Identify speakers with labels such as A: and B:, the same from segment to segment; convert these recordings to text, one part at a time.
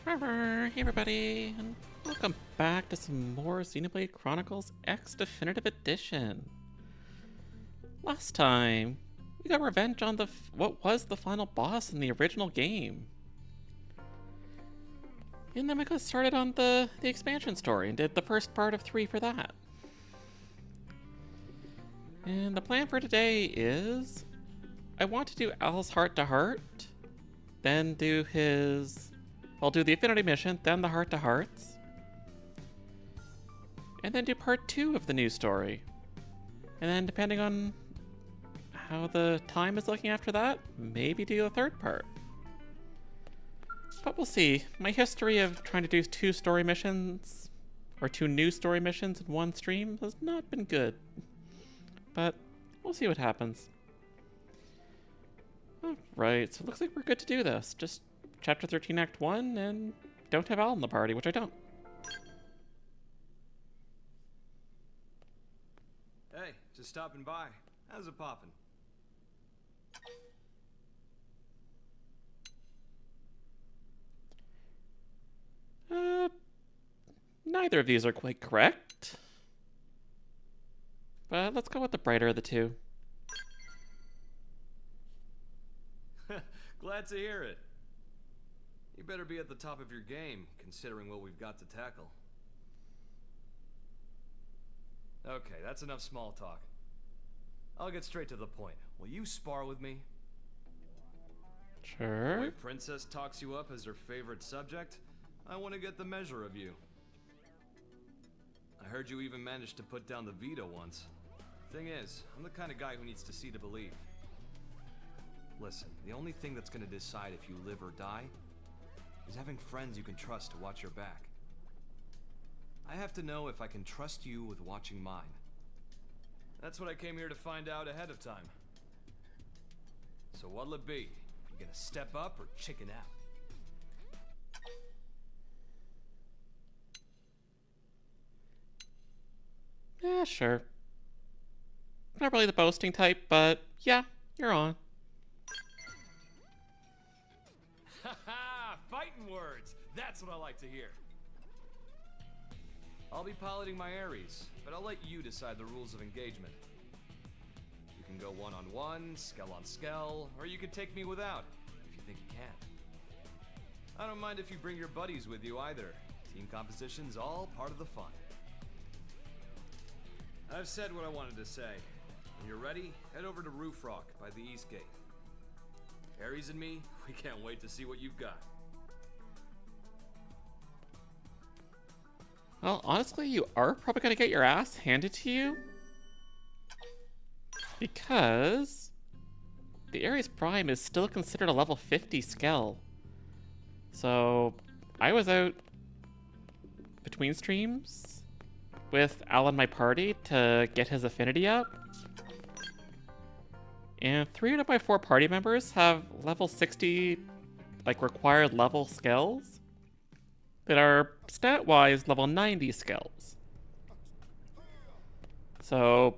A: Hey everybody, and welcome back to some more Xenoblade Chronicles X Definitive Edition. Last time, we got revenge on what was the final boss in the original game. And then we got started on the expansion story and did the first part of 3 for that. And the plan for today is I want to do Al's Heart to Heart, then I'll do the Affinity mission, then the Heart to Hearts, and then do part 2 of the new story. And then depending on how the time is looking after that, maybe do the third part. But we'll see. My history of trying to do 2 story missions, or 2 new story missions in one stream has not been good. But we'll see what happens. Alright, so it looks like we're good to do this. Just Chapter 13, Act 1, and don't have Al in the party, which I don't.
B: Hey, just stopping by. How's it poppin'?
A: Neither of these are quite correct. But let's go with the brighter of the two.
B: Glad to hear it. You better be at the top of your game, considering what we've got to tackle. Okay, that's enough small talk. I'll get straight to the point. Will you spar with me?
A: Sure.
B: The way Princess talks you up as her favorite subject, I want to get the measure of you. I heard you even managed to put down the veto once. Thing is, I'm the kind of guy who needs to see to believe. Listen, the only thing that's gonna decide if you live or die is having friends you can trust to watch your back. I have to know if I can trust you with watching mine. That's what I came here to find out ahead of time. So what'll it be? You gonna step up or chicken out?
A: Yeah, sure. Not really the boasting type, but yeah, you're on.
B: Haha! Fighting words! That's what I like to hear. I'll be piloting my Ares, but I'll let you decide the rules of engagement. You can go one-on-one, skell-on-skell, or you can take me without, if you think you can. I don't mind if you bring your buddies with you either. Team composition's all part of the fun. I've said what I wanted to say. When you're ready, head over to Roof Rock by the East Gate. Ares and me, we can't wait to see what you've got.
A: Well, honestly, you are probably gonna get your ass handed to you. Because the Ares Prime is still considered a level 50 Skell. So I was out between streams with Al in my party to get his affinity up. And 3 out of my 4 party members have level 60, like, required level skills that are stat-wise level 90 skills. So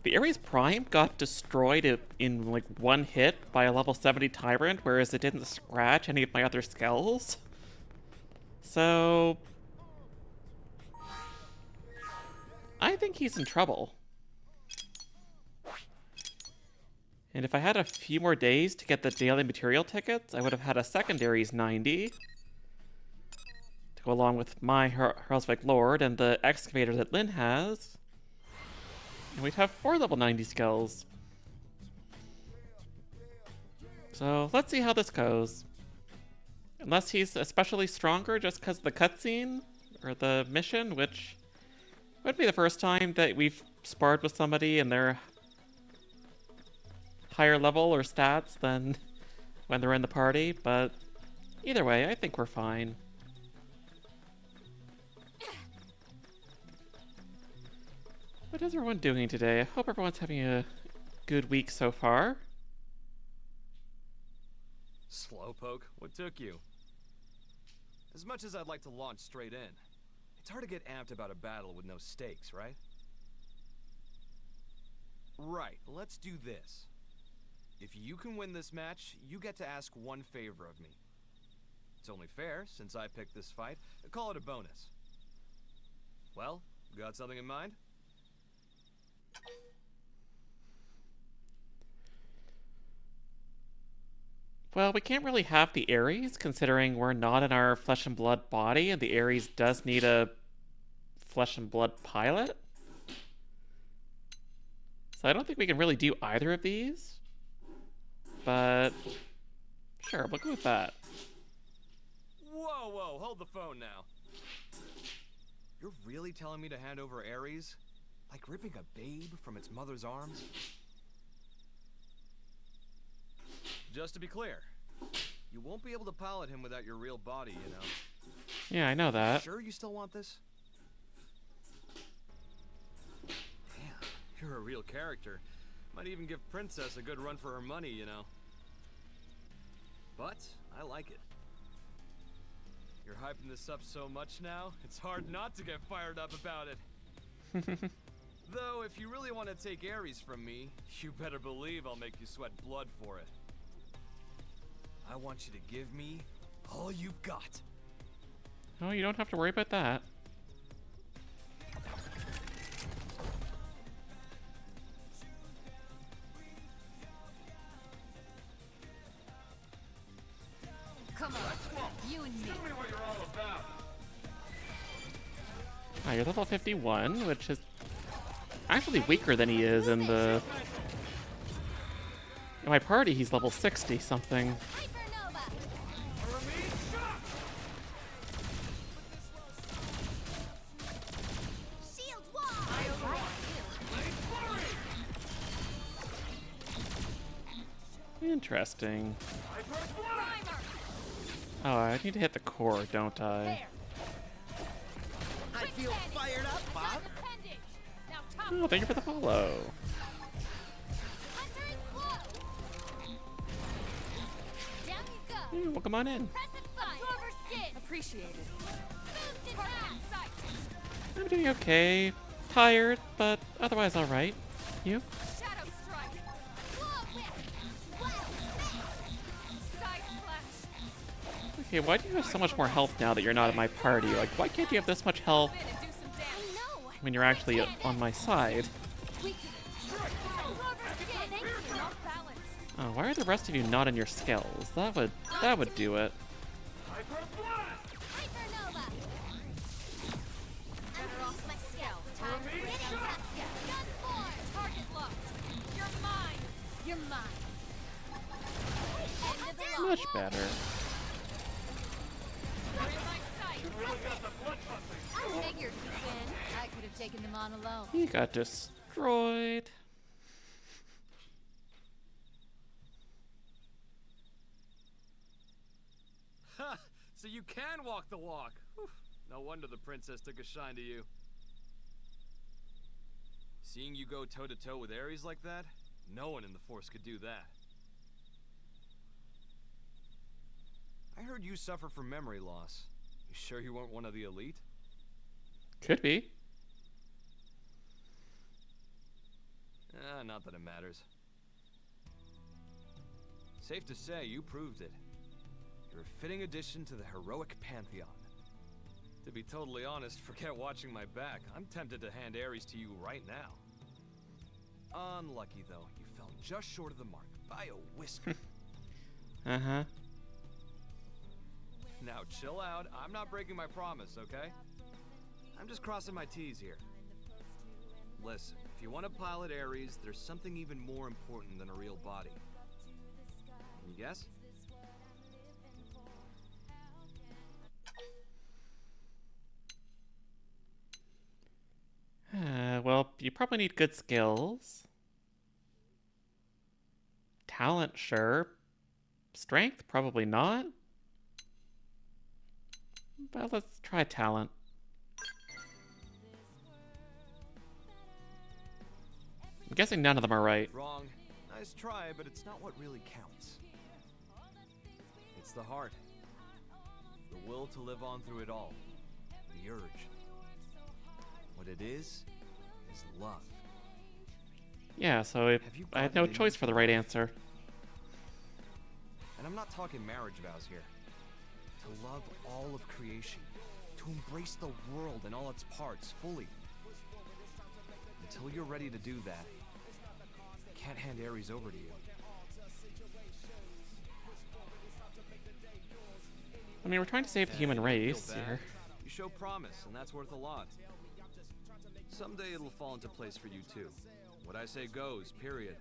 A: the Ares Prime got destroyed in like one hit by a level 70 Tyrant, whereas it didn't scratch any of my other skills. So I think he's in trouble. And if I had a few more days to get the daily material tickets, I would have had a secondaries 90 to go along with my Hurlsvik Lord and the excavator that Lynn has. And we'd have 4 level 90 skills. So let's see how this goes. Unless he's especially stronger just because of the cutscene or the mission, which would be the first time that we've sparred with somebody and they're higher level or stats than when they're in the party, but either way, I think we're fine. What is everyone doing today? I hope everyone's having a good week so far.
B: Slowpoke, what took you? As much as I'd like to launch straight in, it's hard to get amped about a battle with no stakes, right? Right, let's do this. If you can win this match, you get to ask one favor of me. It's only fair, since I picked this fight. Call it a bonus. Well, got something in mind?
A: Well, we can't really have the Ares, considering we're not in our flesh and blood body, and the Ares does need a flesh and blood pilot. So I don't think we can really do either of these. But sure, we'll go with that.
B: Whoa, whoa, hold the phone now. You're really telling me to hand over Ares? Like ripping a babe from its mother's arms? Just to be clear, you won't be able to pilot him without your real body, you know.
A: Yeah, I know that.
B: Sure you still want this? Damn, you're a real character. Might even give Princess a good run for her money, you know. But I like it. You're hyping this up so much now, it's hard not to get fired up about it. Though, if you really want to take Ares from me, you better believe I'll make you sweat blood for it. I want you to give me all you've got.
A: Oh, you don't have to worry about that.
C: Come on, you and me.
B: Tell me what you're all about.
A: Ah, you're level 51, which is actually weaker than he is in the... In my party, he's level 60 something.
C: Hypernova. Shield wall.
A: Interesting.
C: Primer.
A: Oh, I need to hit the core, don't I?
C: There.
D: I feel fired up, Bob.
C: Appendage. Now top.
A: Oh, thank you for the follow.
C: Hunter is close. Down you go.
A: Yeah, well, come on in.
C: Press and fire. Absorber skin. Appreciate it. Boost attack. Sight.
A: I'm doing okay. Tired, but otherwise alright. You?
C: Shadow strike. Claw whip. Wow. Side flash.
A: Okay, why do you have so much more health now that you're not in my party? Like, why can't you have this much health
C: In and do some damage. I know.
A: when you're actually on my side?
C: We can. Absorber skin. Thank you. Off balance.
A: Oh, why are the rest of you not in your skills? That would do it.
C: Hypernova. Better off my scalp. Time to bring out Tassia. Gun form. Target locked. You're mine. You're mine. End of the line.
A: Much better.
C: You're in my sight. I figured you'd win. I could have taken them on alone.
A: He got destroyed.
B: Ha! So you can walk the walk. Whew. No wonder the princess took a shine to you. Seeing you go toe-to-toe with Ares like that, no one in the Force could do that. I heard you suffer from memory loss. You sure you weren't one of the elite?
A: Could be.
B: Not that it matters. Safe to say, you proved it. You're a fitting addition to the heroic pantheon. To be totally honest, forget watching my back. I'm tempted to hand Ares to you right now. Unlucky, though. You fell just short of the mark by a whisker.
A: Uh-huh.
B: Now, chill out. I'm not breaking my promise, okay? I'm just crossing my T's here. Listen, if you want to pilot Ares, there's something even more important than a real body. Can you guess?
A: Well, you probably need good skills. Talent, sure. Strength, probably not. But let's try talent. I'm guessing none of them are right.
B: Wrong. Nice try, but it's not what really counts. It's the heart. The will to live on through it all. The urge. What it is love.
A: Yeah, so I had no choice for the right answer.
B: And I'm not talking marriage vows here. to love all of creation, to embrace the world and all its parts fully. Until you're ready to do that, I can't hand Ares over to you.
A: I mean, we're trying to save the human
B: Don't
A: race
B: feel bad.
A: here.
B: You show promise, and that's worth a lot. Someday it'll fall into place for you too. What I say goes, period.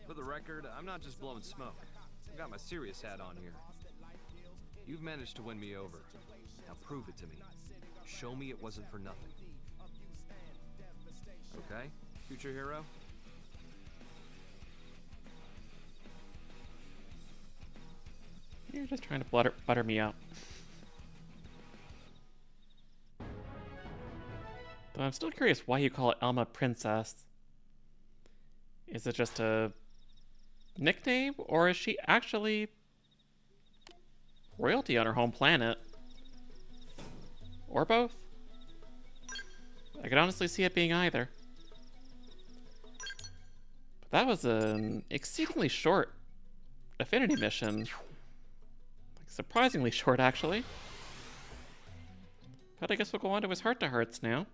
B: For the record, I'm not just blowing smoke. I've got my serious hat on here. You've managed to win me over. Now prove it to me. Show me it wasn't for nothing. Okay, future hero?
A: You're just trying to butter me up. Though I'm still curious why you call Elma Princess. Is it just a nickname, or is she actually royalty on her home planet? Or both? I could honestly see it being either. But that was an exceedingly short affinity mission. Like, surprisingly short, actually. But I guess we'll go on to his heart-to-hearts now.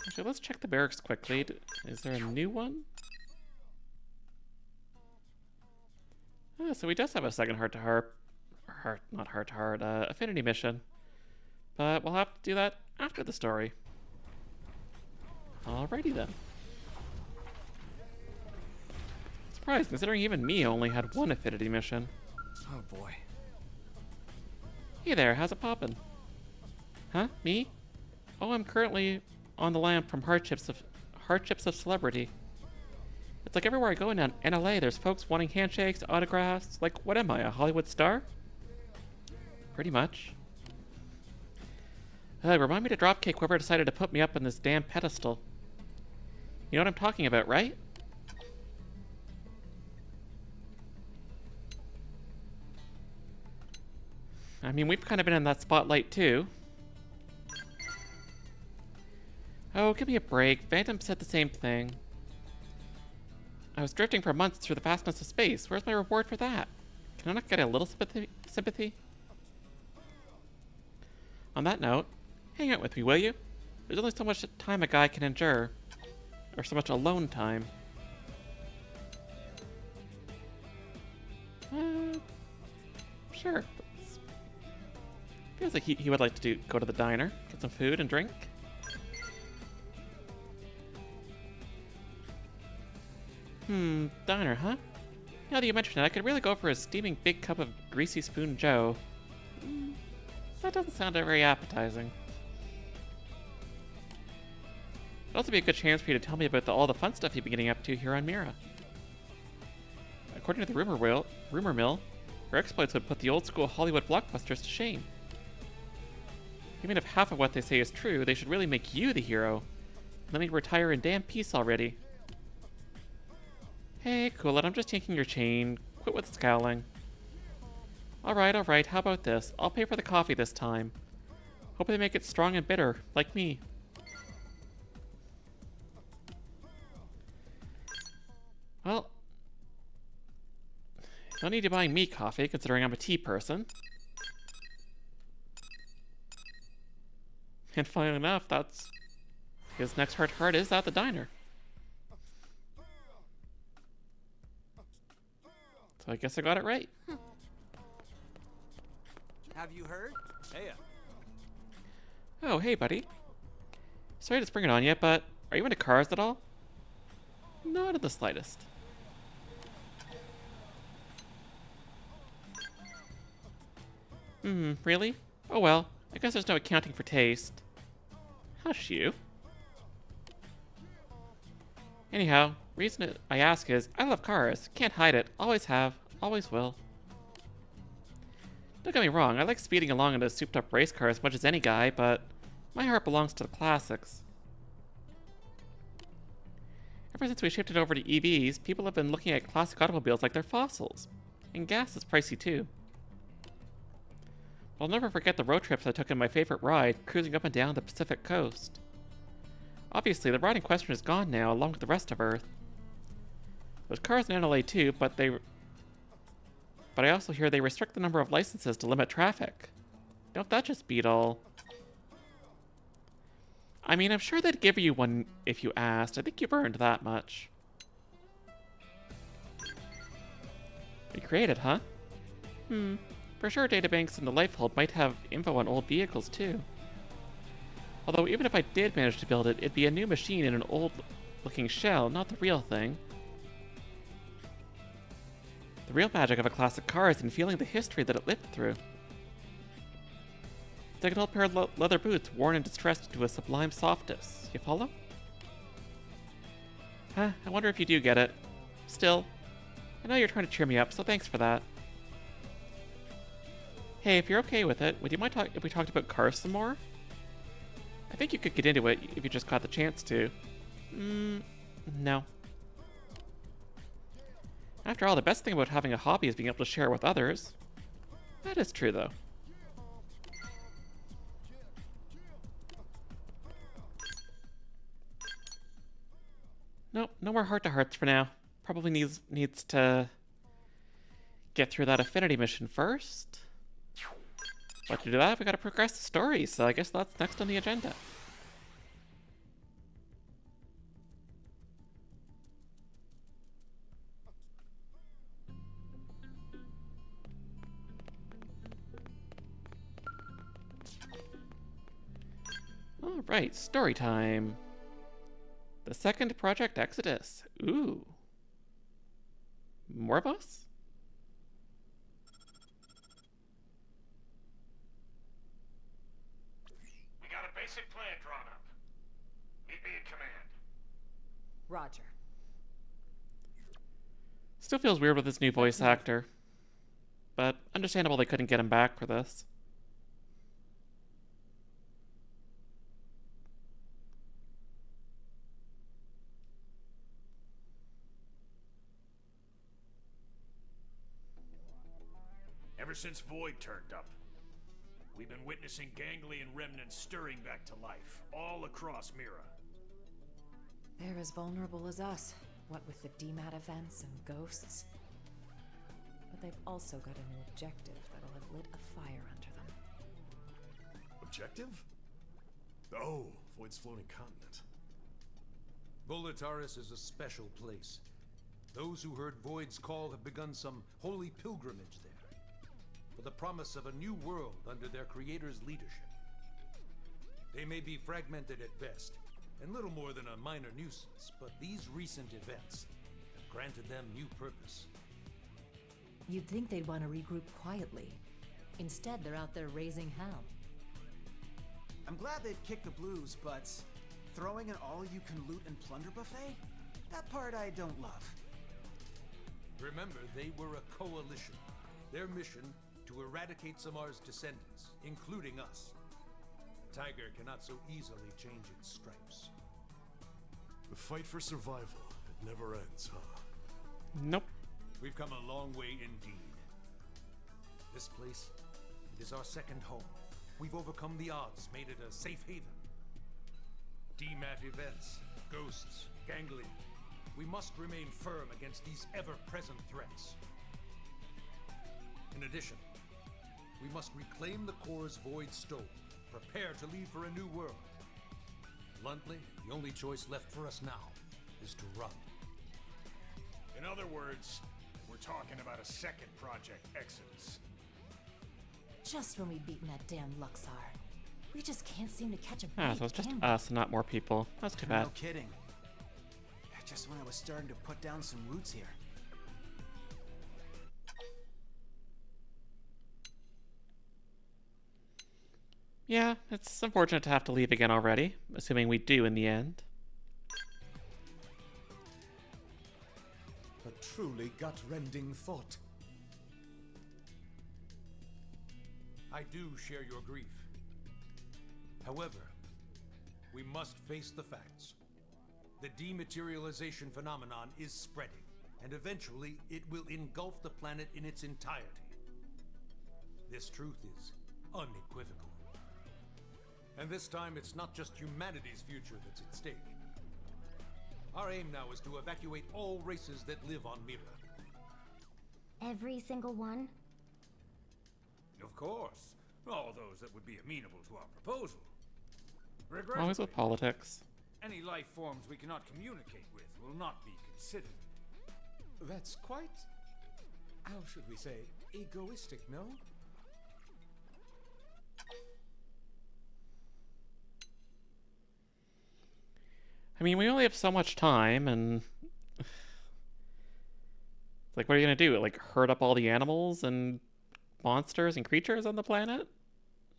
A: Actually, let's check the barracks quickly. Is there a new one? Oh, so he does have a second affinity mission. But we'll have to do that after the story. Alrighty then. Surprised, considering even me only had one affinity mission.
B: Oh boy.
A: Hey there, how's it poppin'? Huh? Me? Oh, I'm currently on the lam from hardships of celebrity. It's like everywhere I go in LA, there's folks wanting handshakes, autographs. Like, what am I, a Hollywood star? Pretty much. Remind me to dropkick whoever decided to put me up on this damn pedestal. You know what I'm talking about, right? I mean, we've kind of been in that spotlight too. Oh, give me a break. Phantom said the same thing. I was drifting for months through the vastness of space. Where's my reward for that? Can I not get a little sympathy? On that note, hang out with me, will you? There's only so much time a guy can endure. Or so much alone time. Sure. Feels like he would like to go to the diner, get some food and drink. Diner, huh? Now that you mention it, I could really go for a steaming big cup of greasy spoon Joe. That doesn't sound very appetizing. It'd also be a good chance for you to tell me about all the fun stuff you've been getting up to here on Mira. According to the rumor mill, your exploits would put the old school Hollywood blockbusters to shame. Even if half of what they say is true, they should really make you the hero. Let me retire in damn peace already. Hey, cool it, I'm just yanking your chain. Quit with the scowling. Alright, how about this? I'll pay for the coffee this time. Hope they make it strong and bitter, like me. Well, no need to buy me coffee, considering I'm a tea person. And funnily enough, that's his next heart is at the diner. So I guess I got it right.
D: Have you heard?
B: Hey,
A: Oh, hey, buddy. Sorry to spring it on you, but are you into cars at all? Not in the slightest. Really? Oh well, I guess there's no accounting for taste. Hush you. Anyhow, reason I ask is, I love cars. Can't hide it. Always have. Always will. Don't get me wrong, I like speeding along in a souped-up race car as much as any guy, but my heart belongs to the classics. Ever since we shifted over to EVs, people have been looking at classic automobiles like they're fossils. And gas is pricey too. I'll never forget the road trips I took in my favorite ride, cruising up and down the Pacific coast. Obviously, the ride in question is gone now, along with the rest of Earth. There's cars in NLA too, but I also hear they restrict the number of licenses to limit traffic. Don't that just beat all? I mean, I'm sure they'd give you one if you asked. I think you've earned that much. Recreated, huh? For sure databanks in the Lifehold might have info on old vehicles too. Although even if I did manage to build it, it'd be a new machine in an old-looking shell, not the real thing. The real magic of a classic car is in feeling the history that it lived through. It's like an old pair of leather boots worn and distressed into a sublime softness. You follow? Huh, I wonder if you do get it. Still, I know you're trying to cheer me up, so thanks for that. Hey, if you're okay with it, would you mind if we talked about cars some more? I think you could get into it if you just got the chance to. No. After all, the best thing about having a hobby is being able to share it with others. That is true, though. Nope, no more heart-to-hearts for now. Probably needs to get through that affinity mission first. But to do that, we gotta progress the story, so I guess that's next on the agenda. Alright, story time. The second Project Exodus. Ooh. More of us?
E: We got a basic plan drawn up. Meet me in command.
F: Roger.
A: Still feels weird with this new voice actor. But understandable they couldn't get him back for this.
E: Ever since Void turned up, we've been witnessing ganglion remnants stirring back to life, all across Mira.
F: They're as vulnerable as us, what with the DMAT events and ghosts. But they've also got a new objective that'll have lit a fire under them.
G: Objective? Oh, Void's floating continent.
H: Volataris is a special place. Those who heard Void's call have begun some holy pilgrimage there, for the promise of a new world under their creator's leadership. They may be fragmented at best, and little more than a minor nuisance, but these recent events have granted them new purpose.
F: You'd think they'd want to regroup quietly. Instead, they're out there raising hell.
D: I'm glad they've kicked the blues, but throwing an all-you-can-loot and plunder buffet? That part I don't love.
H: Remember, they were a coalition. Their mission to eradicate Samar's descendants, including us. Tiger cannot so easily change its stripes.
G: The fight for survival, it never ends, huh?
A: Nope.
H: We've come a long way indeed. This place, it is our second home. We've overcome the odds, made it a safe haven. DMAT events, ghosts, ganglion. We must remain firm against these ever-present threats. In addition, we must reclaim the cores Void stole. Prepare to leave for a new world. Bluntly, the only choice left for us now is to run.
E: In other words, we're talking about a second Project Exodus.
F: Just when we'd beaten that damn Luxar. We just can't seem to catch a break.
A: Ah, so it's just
F: can we?
A: us, not more people. That's too bad.
D: No kidding. Just when I was starting to put down some roots here.
A: Yeah, it's unfortunate to have to leave again already, assuming we do in the end.
G: A truly gut-rending thought.
H: I do share your grief. However, we must face the facts. The dematerialization phenomenon is spreading, and eventually it will engulf the planet in its entirety. This truth is unequivocal. And this time it's not just humanity's future that's at stake. Our aim now is to evacuate all races that live on Mira.
C: Every single one?
E: Of course. All those that would be amenable to our proposal.
A: Always
E: Regrettably,
A: with politics.
E: any life forms we cannot communicate with will not be considered.
I: That's quite, how should we say, egoistic, no?
A: I mean, we only have so much time, and it's like, what are you gonna do? Like, herd up all the animals and monsters and creatures on the planet?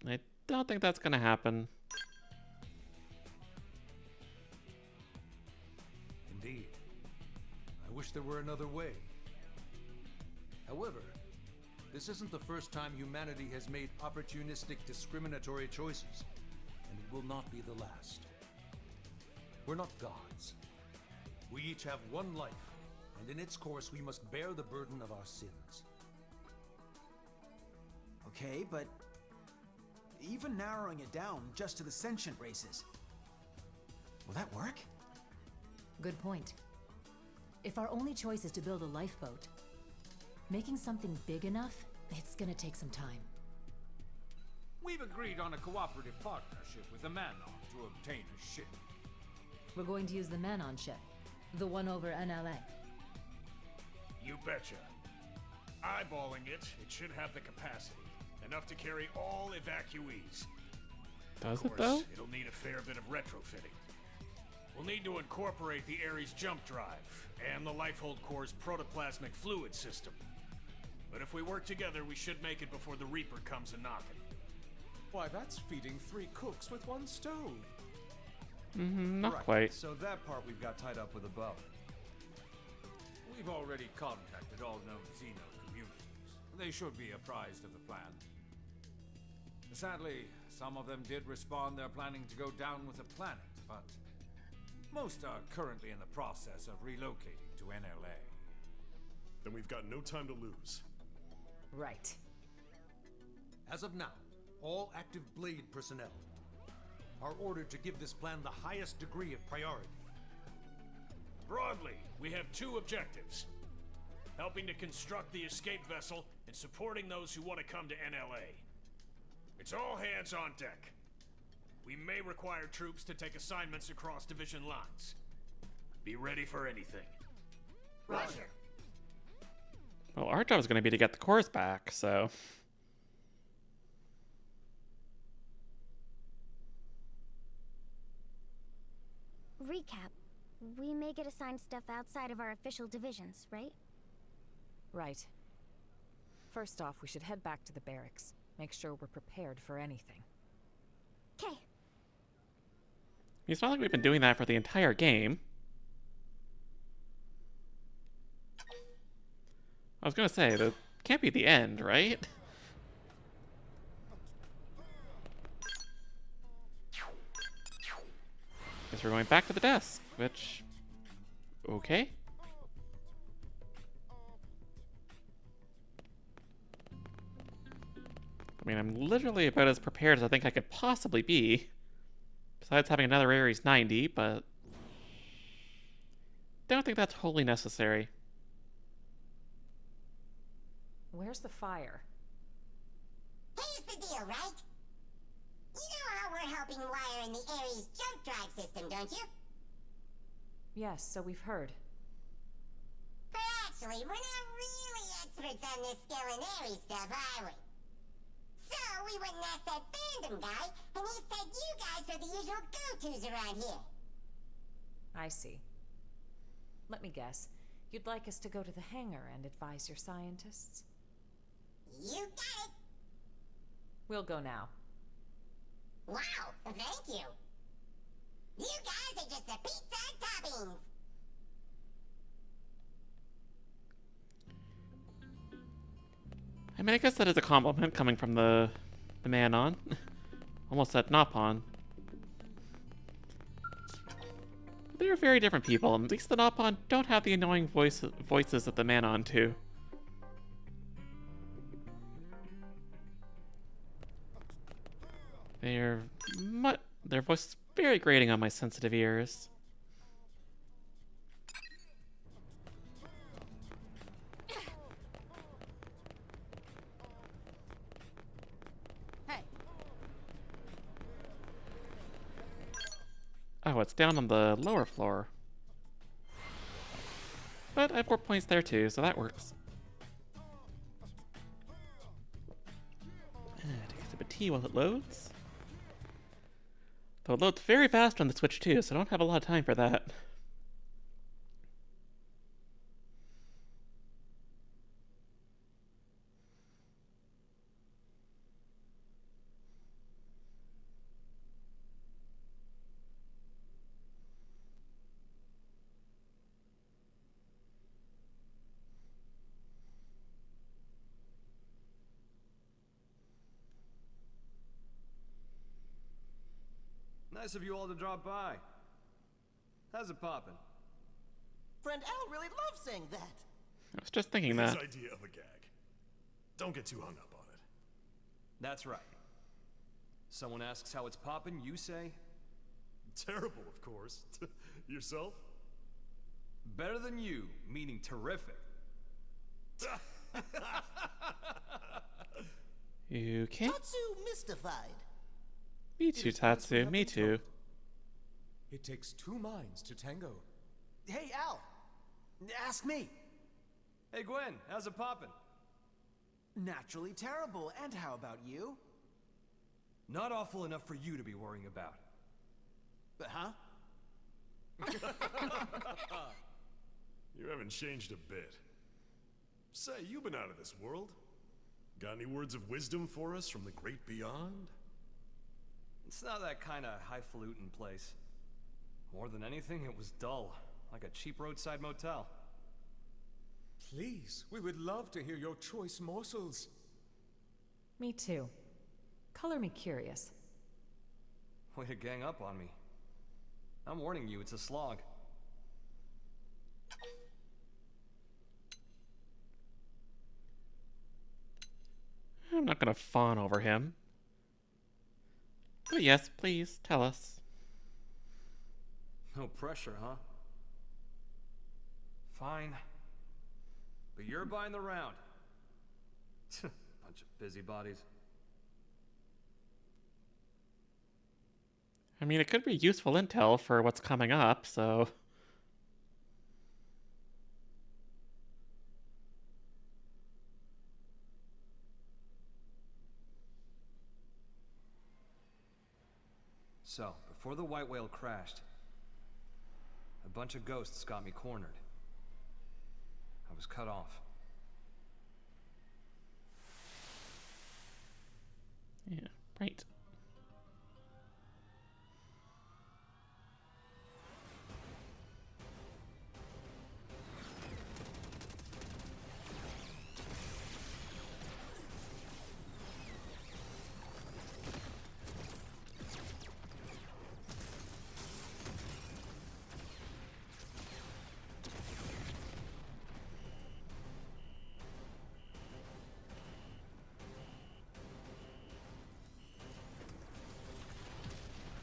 A: I don't think that's gonna happen.
H: Indeed. I wish there were another way. However, this isn't the first time humanity has made opportunistic, discriminatory choices, and it will not be the last. We're not gods. We each have one life, and in its course we must bear the burden of our sins.
D: Okay, but even narrowing it down just to the sentient races, will that work?
F: Good point. If our only choice is to build a lifeboat, making something big enough, it's gonna take some time.
E: We've agreed on a cooperative partnership with the Manon to obtain a ship.
F: We're going to use the Manon ship, the one over NLA.
E: You betcha. Eyeballing it, it should have the capacity. Enough to carry all evacuees.
A: Does
E: Of
A: it,
E: course,
A: though?
E: it'll need a fair bit of retrofitting. We'll need to incorporate the Ares jump drive and the Lifehold Core's protoplasmic fluid system. But if we work together, we should make it before the Reaper comes a-knocking.
I: Why, that's feeding 3 cooks with 1 stove.
A: Not
B: Right,
A: quite.
B: So that part we've got tied up with a bow.
E: We've already contacted all known Xeno communities. They should be apprised of the plan. Sadly, some of them did respond they're planning to go down with the planet, but most are currently in the process of relocating to NLA.
G: Then we've got no time to lose.
F: Right.
H: As of now, all active Blade personnel are ordered to give this plan the highest degree of priority.
E: Broadly, we have 2 objectives. Helping to construct the escape vessel and supporting those who want to come to NLA. It's all hands on deck. We may require troops to take assignments across division lines. Be ready for anything.
C: Roger.
A: Well, our job is going to be to get the cores back, so...
C: Recap. We may get assigned stuff outside of our official divisions, right?
F: Right. First off, we should head back to the barracks. Make sure we're prepared for anything.
C: Okay.
A: It's not like we've been doing that for the entire game. I was gonna say, that can't be the end, right? Guess we're going back to the desk, which... okay. I mean, I'm literally about as prepared as I think I could possibly be. Besides having another Ares 90, but... don't think that's wholly necessary.
F: Where's the fire?
J: Here's the deal, right? You know how we're helping wire in the Ares jump drive system, don't you?
F: Yes, so we've heard.
J: But actually, we're not really experts on this skill in Ares stuff, are we? So we went and asked that fandom guy, and he said you guys are the usual go-tos around here.
F: I see. Let me guess. You'd like us to go to the hangar and advise your scientists?
J: You got it!
F: We'll go now.
J: Wow, thank you. You guys are just the pizza toppings.
A: I mean, I guess that is a compliment coming from the Manon. Almost said Nopon. They're very different people, and at least the Nopon don't have the annoying voices that the Manon do. Their voice is very grating on my sensitive ears. Oh, it's down on the lower floor. But I have 4 points there too, so that works. Take a sip of tea while it loads. Though it loads very fast on the Switch too, so I don't have a lot of time for that.
B: Nice of you all to drop by. How's it poppin'?
K: Friend Al really loves saying that.
A: I was just thinking
G: His
A: that.
G: idea of a gag. Don't get too hung up on it.
B: That's right. Someone asks how it's poppin', you say,
G: Terrible, of course. Yourself?
B: better than you, meaning terrific.
A: You can't.
K: Tatsu mystified.
A: Me too, Tatsu. Me too.
I: It takes two minds to tango.
D: Hey, Al. Ask me.
B: Hey, Gwen, how's it poppin'?
D: Naturally terrible. And how about you?
B: Not awful enough for you to be worrying about.
D: Huh?
G: You haven't changed a bit. Say, you've been out of this world. Got any words of wisdom for us from the great beyond?
B: It's not that kind of highfalutin place. More than anything, it was dull, like a cheap roadside motel.
I: Please, we would love to hear your choice morsels.
F: Me too. Color me curious.
B: Way to gang up on me. I'm warning you, it's a slog.
A: I'm not gonna fawn over him. But yes, please, tell us.
B: No pressure, huh? Fine. But you're buying the round. Bunch of busybodies.
A: I mean, it could be useful intel for what's coming up, so...
B: So, before the white whale crashed, a bunch of ghosts got me cornered. I was cut off.
A: Yeah, right.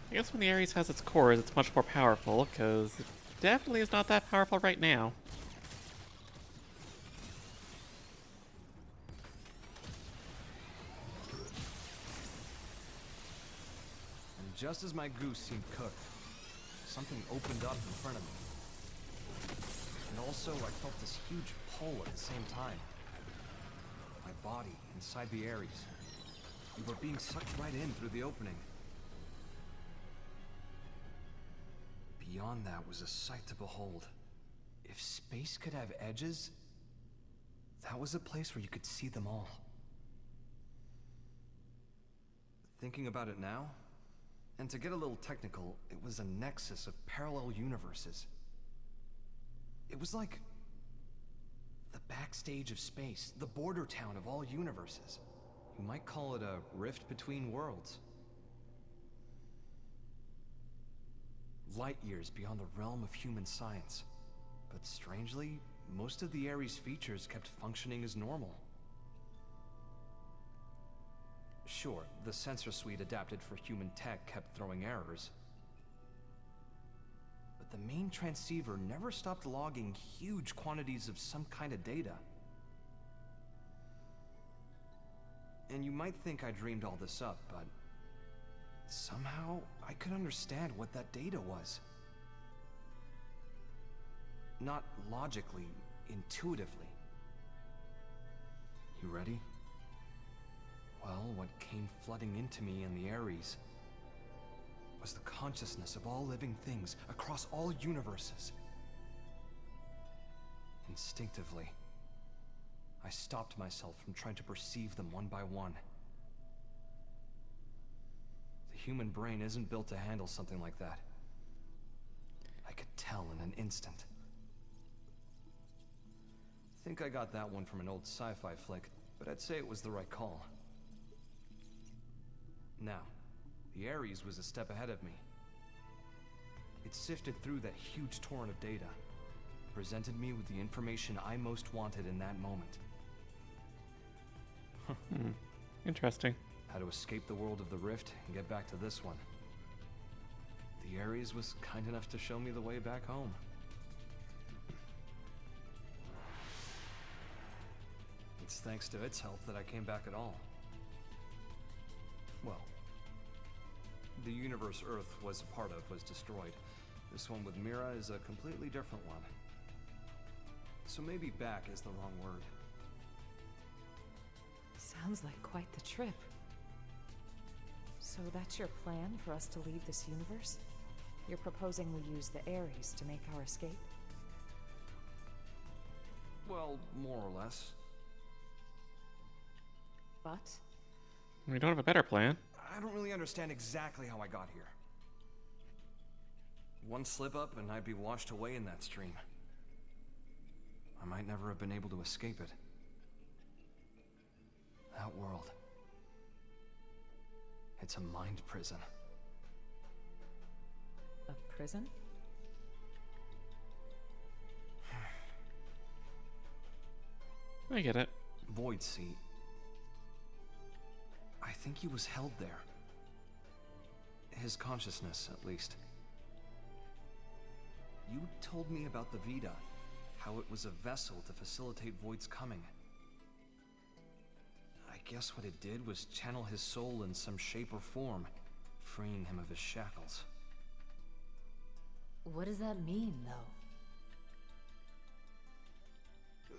A: I guess when the Ares has its cores, it's much more powerful, because it definitely is not that powerful right now.
B: And just as my goose seemed cooked, something opened up in front of me. And also, I felt this huge pull at the same time. My body inside the Ares. We were being sucked right in through the opening. Beyond that was a sight to behold. If space could have edges, that was a place where you could see them all. Thinking about it now, and to get a little technical, it was a nexus of parallel universes. It was like the backstage of space, the border town of all universes. You might call it a rift between worlds. Light years beyond the realm of human science. But strangely, most of the Ares features kept functioning as normal. Sure, the sensor suite adapted for human tech kept throwing errors. But the main transceiver never stopped logging huge quantities of some kind of data. And you might think I dreamed all this up, but Somehow, I could understand what that data was. Not logically, intuitively. You ready? Well, what came flooding into me in the Ares was the consciousness of all living things across all universes. Instinctively, I stopped myself from trying to perceive them one by one. The human brain isn't built to handle something like that. I could tell in an instant. I think I got that one from an old sci-fi flick, but I'd say it was the right call. Now, the Ares was a step ahead of me. It sifted through that huge torrent of data, presented me with the information I most wanted in that moment.
A: Interesting.
B: How to escape the world of the Rift and get back to this one. The Ares was kind enough to show me the way back home. It's thanks to its help that I came back at all. Well, the universe Earth was a part of was destroyed. This one with Mira is a completely different one. So maybe back is the wrong word.
F: Sounds like quite the trip. So that's your plan for us to leave this universe? You're proposing we use the Ares to make our escape?
B: Well, more or less.
F: But?
A: We don't have a better plan.
B: I don't really understand exactly how I got here. One slip up and I'd be washed away in that stream. I might never have been able to escape it. That world. It's a mind prison.
F: A prison?
A: I get it.
B: Void Seat. I think he was held there. His consciousness, at least. You told me about the Vita, how it was a vessel to facilitate Void's coming. I guess what it did was channel his soul in some shape or form, freeing him of his shackles.
F: What does that mean, though?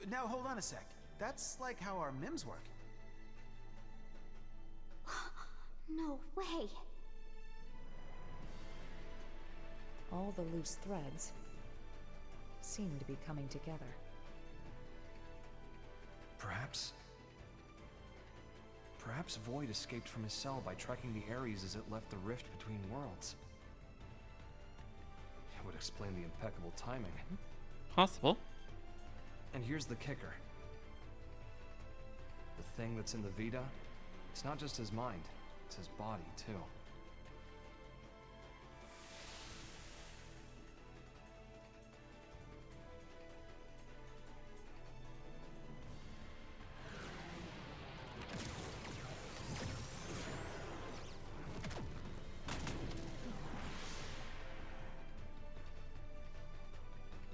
D: Now, hold on a sec. That's like how our MIMs work.
C: No way.
F: All the loose threads seem to be coming together.
B: Perhaps Void escaped from his cell by tracking the Ares as it left the rift between worlds. It would explain the impeccable timing.
A: Possible.
B: And here's the kicker. The thing that's in the Vita, it's not just his mind, it's his body, too.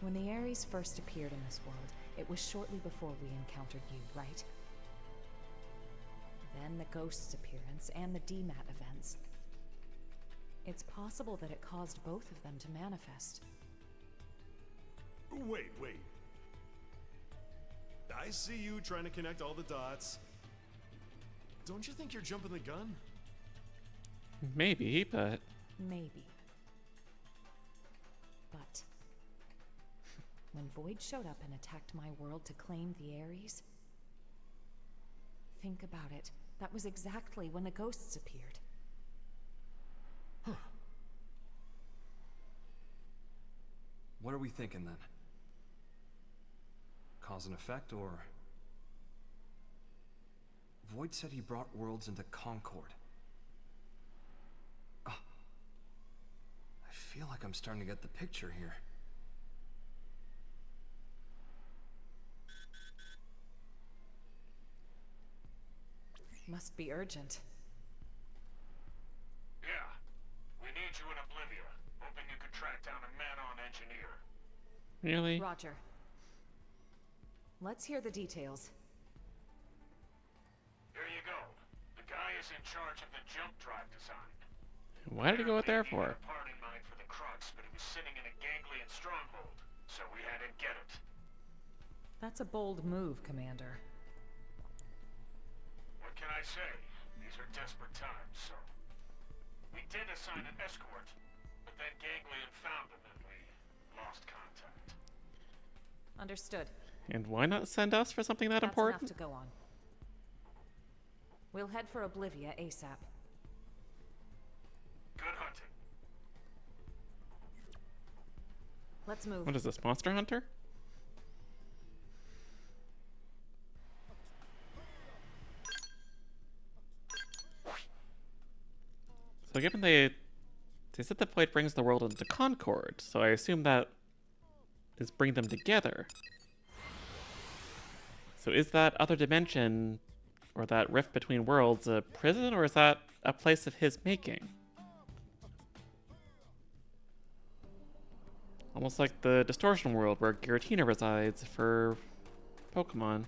F: When the Ares first appeared in this world, it was shortly before we encountered you, right? Then the Ghost's appearance and the DMAT events. It's possible that it caused both of them to manifest.
G: Wait. I see you trying to connect all the dots. Don't you think you're jumping the gun?
A: Maybe, but...
F: Maybe. But... when Void showed up and attacked my world to claim the Ares... think about it. That was exactly when the Ghosts appeared.
B: Huh. What are we thinking, then? Cause and effect, or... Void said he brought worlds into concord. Oh. I feel like I'm starting to get the picture here.
F: Must be urgent.
E: Yeah. We need you in Oblivia. Hoping you could track down a man-on engineer.
A: Really?
F: Roger. Let's hear the details.
E: Here you go. The guy is in charge of the jump drive design.
A: Why did he go out there for?
E: A party mine for the Crux, but it was sitting in a Ganglion stronghold, so we had him get it.
F: That's a bold move, Commander.
E: What can I say? These are desperate times, so... We did assign an escort, but then Ganglion found him and we lost contact.
F: Understood.
A: And why not send us for something that
F: That's
A: important?
F: enough to go on. We'll head for Oblivia ASAP.
E: Good hunting.
F: Let's move.
A: What is this, Monster Hunter? So given they said the void brings the world into concord, so I assume that is bring them together. So is that other dimension, or that rift between worlds, a prison, or is that a place of his making? Almost like the distortion world where Giratina resides for Pokemon.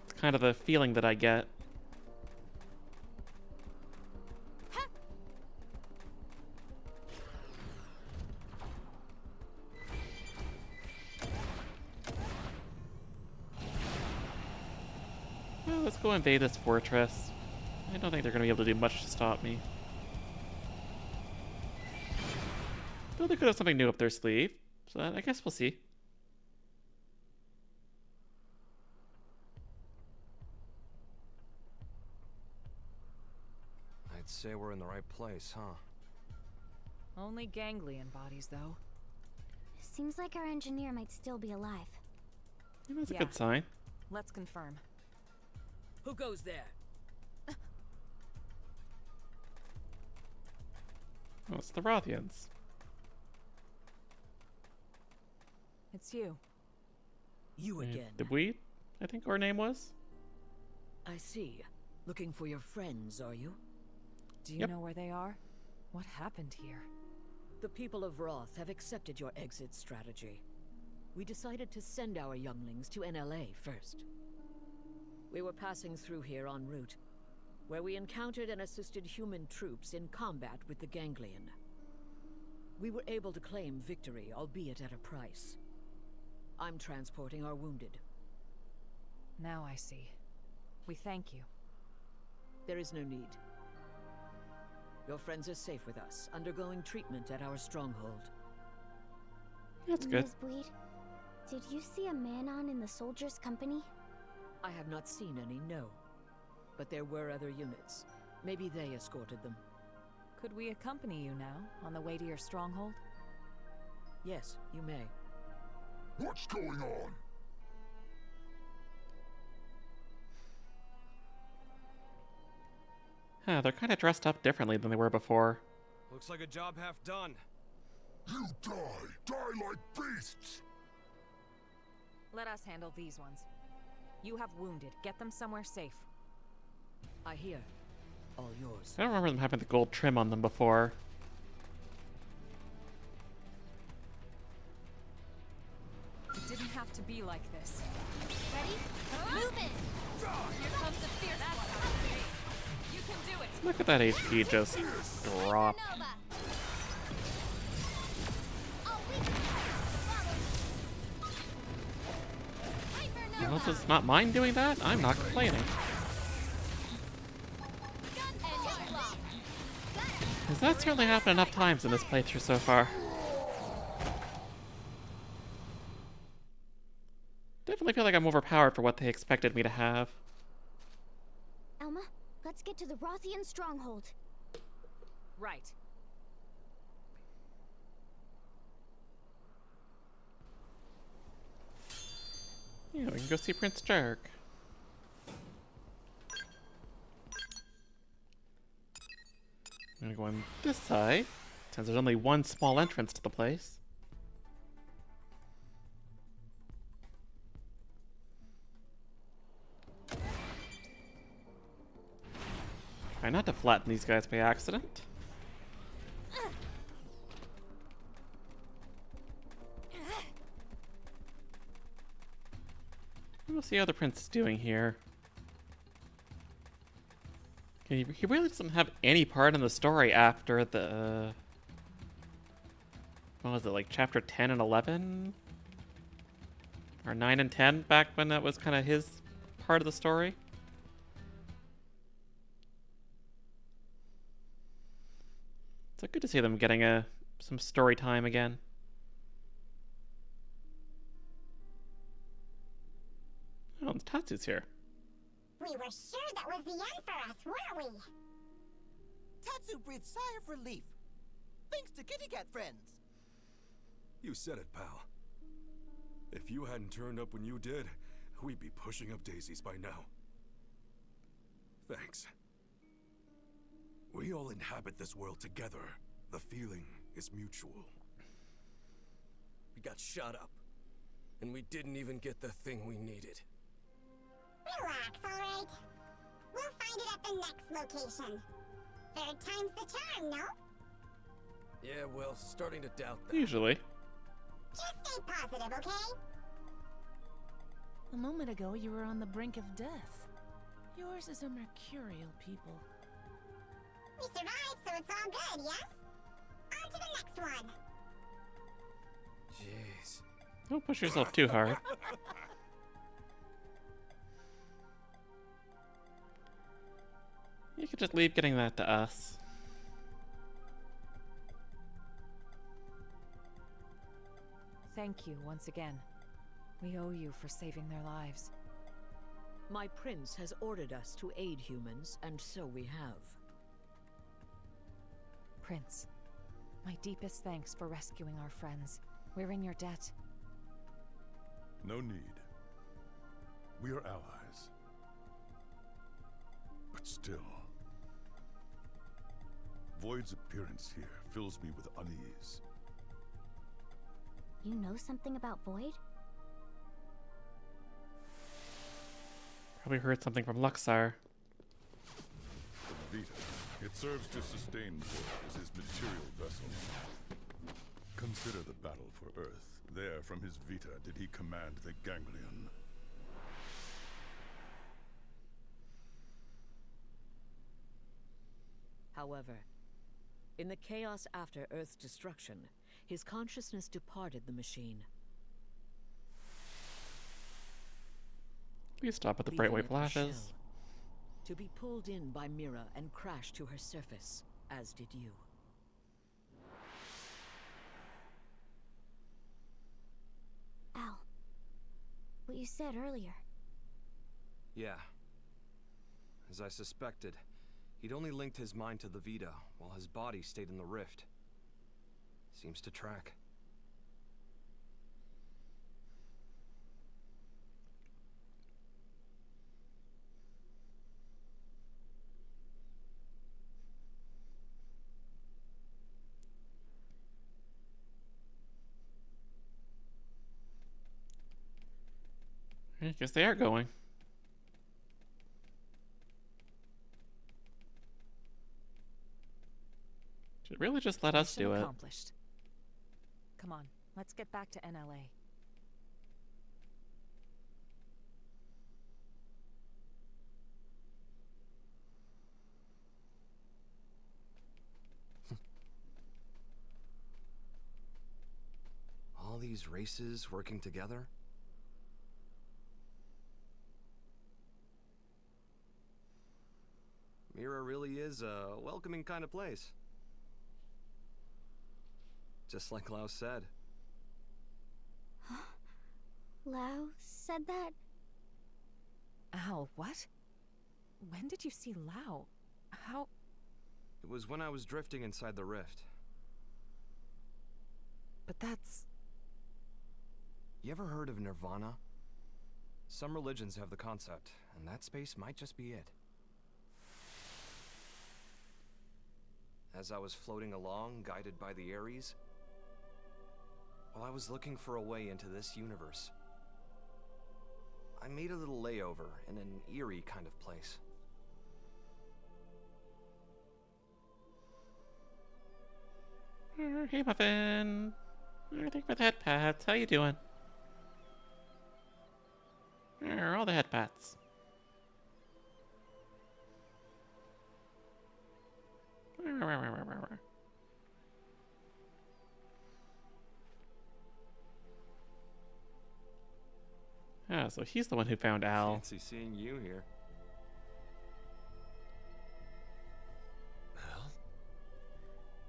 A: It's kind of the feeling that I get. Well, let's go invade this fortress. I don't think they're going to be able to do much to stop me. Though they could have something new up their sleeve, so I guess we'll see.
B: I'd say we're in the right place, huh?
F: Only ganglion bodies, though.
C: Seems like our engineer might still be alive.
A: Yeah, that's a good sign.
F: Let's confirm.
L: Who goes there?
A: Oh, it's the Rothians.
F: It's you.
L: You again.
A: The Weed, I think our name was.
L: I see. Looking for your friends, are you?
F: Do you know where they are? What happened here?
L: The people of Roth have accepted your exit strategy. We decided to send our younglings to NLA first. We were passing through here en route, where we encountered and assisted human troops in combat with the Ganglion. We were able to claim victory, albeit at a price. I'm transporting our wounded.
F: Now I see. We thank you.
L: There is no need. Your friends are safe with us, undergoing treatment at our stronghold.
A: That's good.
C: Ms. Bleed, did you see a man-on in the soldiers' company?
L: I have not seen any, no. But there were other units. Maybe they escorted them.
F: Could we accompany you now, on the way to your stronghold?
L: Yes, you may.
G: What's going on?
A: Huh, they're kind of dressed up differently than they were before.
B: Looks like a job half done.
G: You die! Die like beasts!
F: Let us handle these ones. You have wounded. Get them somewhere safe.
L: I hear. All yours.
A: I don't remember them having the gold trim on them before.
F: It didn't have to be like this.
C: Ready? Move it!
F: Here comes the fierce one. You can do it.
A: Look at that HP just drop.
C: Nova!
A: Unless it's not mine doing that, I'm not complaining. Because that's certainly happened enough times in this playthrough so far. Definitely feel like I'm overpowered for what they expected me to have.
C: Elma, let's get to the Rothian stronghold.
F: Right.
A: Yeah, we can go see Prince Jark. I'm gonna go on this side, since there's only one small entrance to the place. Try not to flatten these guys by accident. We'll see how the prince is doing here. He really doesn't have any part in the story after the... what was it, like chapter 10 and 11? Or 9 and 10, back when that was kind of his part of the story? So good to see them getting some story time again. Oh, and Tatsu's here.
J: We were sure that was the end for us, weren't we?
K: Tatsu breathed sigh of relief. Thanks to kitty cat friends.
G: You said it, pal. If you hadn't turned up when you did, we'd be pushing up daisies by now. Thanks. We all inhabit this world together. The feeling is mutual.
M: We got shot up, and we didn't even get the thing we needed.
J: Relax, alright? We'll find it at the next location. Third time's the charm, no?
M: Yeah, well, starting to doubt that.
A: Usually.
J: Just stay positive, okay?
N: A moment ago, you were on the brink of death. Yours is a mercurial people.
J: We survived, so it's all good, yes? On to the next one.
M: Jeez.
A: Don't push yourself too hard. You could just leave getting that to us.
F: Thank you once again. We owe you for saving their lives.
L: My prince has ordered us to aid humans, and so we have.
F: Prince, my deepest thanks for rescuing our friends. We're in your debt.
O: No need. We are allies. But still, Void's appearance here fills me with unease.
J: You know something about Void?
A: Probably heard something from Luxar.
O: The Vita. It serves to sustain Void as his material vessel. Consider the battle for Earth. There, from his Vita, did he command the Ganglion.
L: However, in the chaos after Earth's destruction, his consciousness departed the machine.
A: Please stop with the bright white
L: leaving it a
A: flashes.
L: shell, to be pulled in by Mira and crash to her surface, as did you.
J: Al, what you said earlier.
B: Yeah. As I suspected, he'd only linked his mind to the Vita, while his body stayed in the rift. Seems to track.
A: I guess they are going. Should really just let us do it.
F: Accomplished. Come on, let's get back to NLA.
B: All these races working together? Mira really is a welcoming kind of place. Just like Lau said.
J: Lau said that?
F: Al, what? When did you see Lau? How?
B: It was when I was drifting inside the rift.
F: But that's...
B: You ever heard of Nirvana? Some religions have the concept, and that space might just be it. As I was floating along, guided by the Ares, well, I was looking for a way into this universe. I made a little layover in an eerie kind of place.
A: Hey, Muffin. Thank for the head pats. How you doing? All the head pats. Ah, so he's the one who found Al.
B: Fancy seeing you here.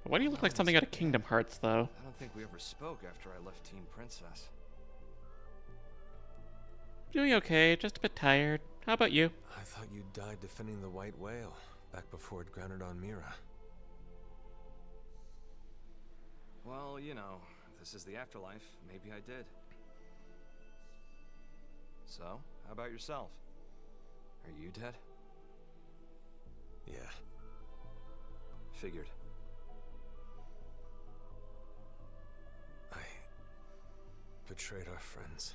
A: But why do you look like something out of Kingdom Hearts, though?
B: I don't think we ever spoke after I left Team Princess.
A: Doing okay, just a bit tired. How about you?
M: I thought you died defending the White Whale back before it grounded on Mira.
B: Well, you know, if this is the afterlife, maybe I did. So, how about yourself? Are you dead?
M: Yeah.
B: Figured.
M: I betrayed our friends.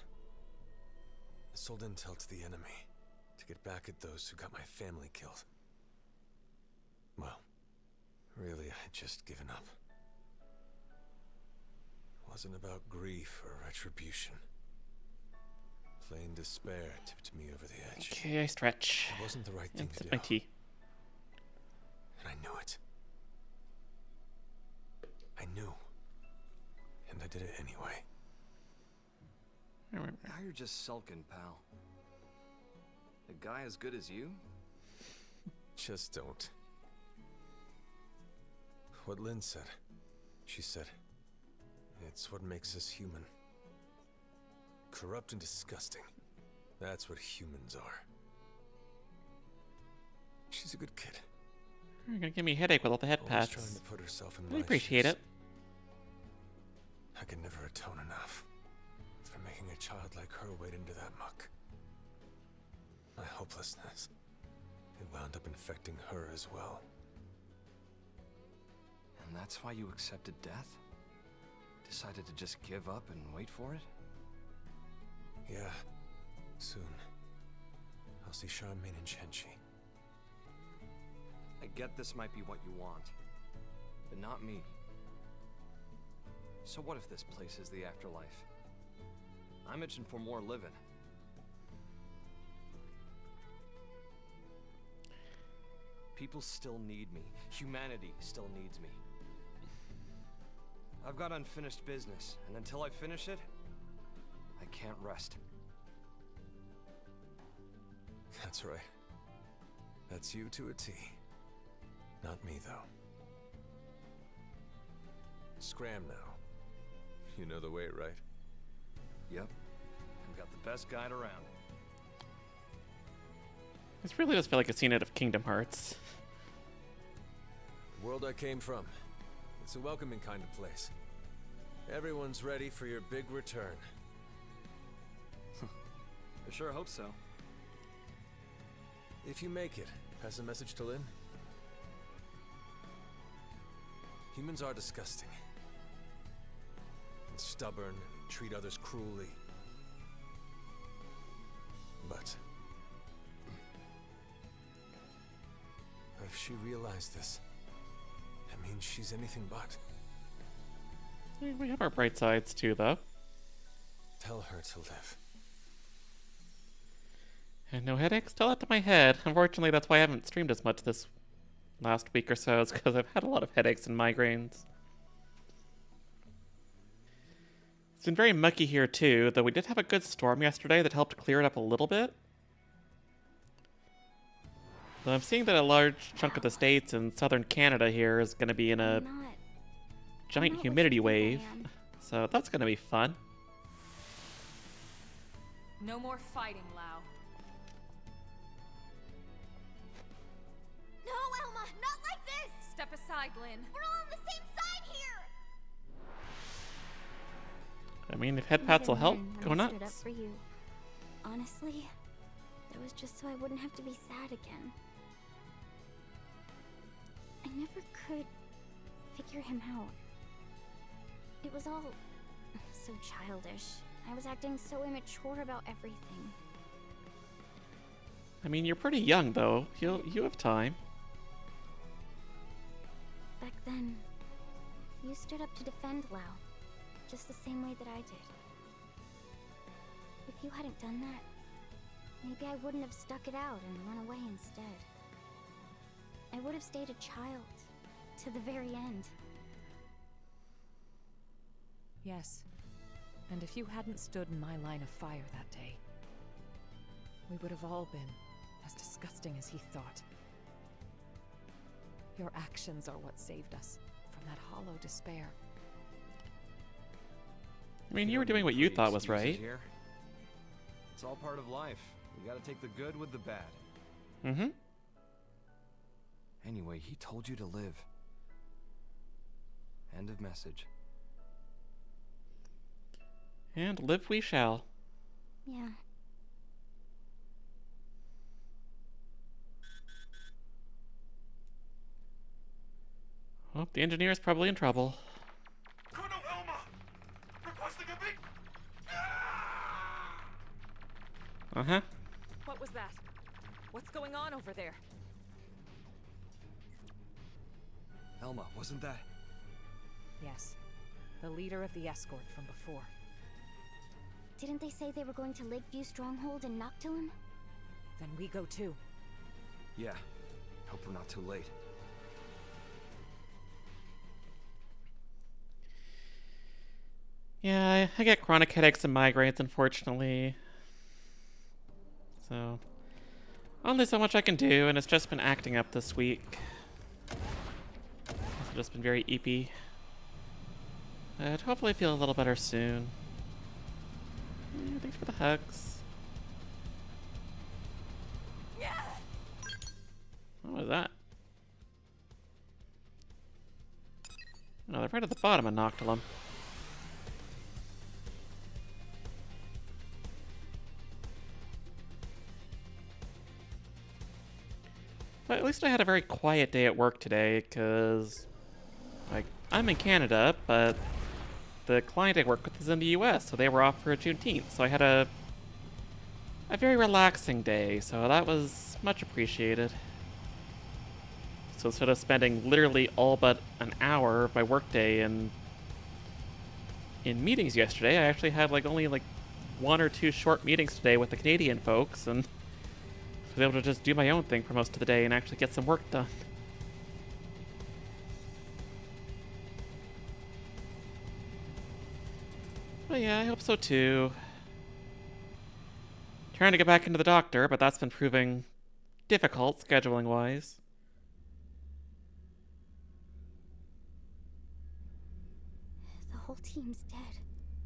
M: I sold intel to the enemy to get back at those who got my family killed. Well, really, I had just given up. It wasn't about grief or retribution. Plain despair tipped me over the edge.
A: Okay, I stretch.
M: It wasn't the right thing to do.
A: My tea.
M: And I knew it. I knew. And I did it anyway.
B: Now you're just sulking, pal. A guy as good as you?
M: Just don't. What Lynn said. She said, it's what makes us human. Corrupt and disgusting. That's what humans are. She's a good kid.
A: You're gonna give me a headache with all the head
M: Always
A: pats.
M: trying to put herself in
A: I
M: my
A: appreciate
M: shoes.
A: it.
M: I could never atone enough for making a child like her wade into that muck. My hopelessness. It wound up infecting her as well.
B: And that's why you accepted death? Decided to just give up and wait for it?
M: Yeah. Soon. I'll see Charmaine and Shenchi.
B: I get this might be what you want, but not me. So what if this place is the afterlife? I'm itching for more living. People still need me. Humanity still needs me. I've got unfinished business, and until I finish it, I can't rest.
M: That's right. That's you to a T. Not me, though. Scram now. You know the way, right?
B: Yep. I've got the best guide around.
A: This really does feel like a scene out of Kingdom Hearts.
M: The world I came from. It's a welcoming kind of place. Everyone's ready for your big return.
B: I sure hope so.
M: If you make it, pass a message to Lynn. Humans are disgusting. And stubborn, and treat others cruelly. But if she realized this, that means she's anything but.
A: We have our bright sides too, though.
M: Tell her to live.
A: And no headaches? Tell that to my head. Unfortunately, that's why I haven't streamed as much this last week or so, is because I've had a lot of headaches and migraines. It's been very mucky here too, though we did have a good storm yesterday that helped clear it up a little bit. Though I'm seeing that a large chunk of the states in southern Canada here is going to be in a giant humidity wave, so that's going to be fun.
C: No more fighting, Lau. No, Elma, not like this! Step aside, Lynn. We're all on the same side here!
A: I mean, if head pats will help, go
P: I stood up
A: nuts.
P: for you. Honestly, it was just so I wouldn't have to be sad again. I never could figure him out. It was all so childish. I was acting so immature about everything.
A: I mean, you're pretty young though. You have time.
P: Back then, you stood up to defend Lau, just the same way that I did. If you hadn't done that, maybe I wouldn't have stuck it out and run away instead. I would have stayed a child, to the very end.
F: Yes. And if you hadn't stood in my line of fire that day, we would have all been as disgusting as he thought. Your actions are what saved us from that hollow despair.
A: I mean, you were doing what you thought was right.
B: Here. It's all part of life. You gotta take the good with the bad.
A: Mm-hmm.
B: Anyway, he told you to live. End of message.
A: And live we shall.
P: Yeah.
A: Well, the engineer's probably in trouble.
G: Colonel Elma! Requesting a beat!
A: Uh-huh.
F: What was that? What's going on over there?
B: Elma, wasn't that?
F: Yes. The leader of the escort from before.
P: Didn't they say they were going to Lakeview Stronghold in Noctilum?
F: Then we go too.
B: Yeah. Hope we're not too late.
A: Yeah, I get chronic headaches and migraines, unfortunately. So, only so much I can do, and it's just been acting up this week. It's just been very eepy. But hopefully feel a little better soon. Yeah, thanks for the hugs. What was that? Oh, they're right at the bottom of Noctilum. But at least I had a very quiet day at work today, because, like, I'm in Canada, but the client I work with is in the US, so they were off for Juneteenth. So I had a very relaxing day, so that was much appreciated. So instead of spending literally all but an hour of my workday in meetings yesterday, I actually had only 1 or 2 short meetings today with the Canadian folks, and was able to just do my own thing for most of the day and actually get some work done. But yeah, I hope so too. Trying to get back into the doctor, but that's been proving difficult scheduling-wise.
P: The whole team's dead.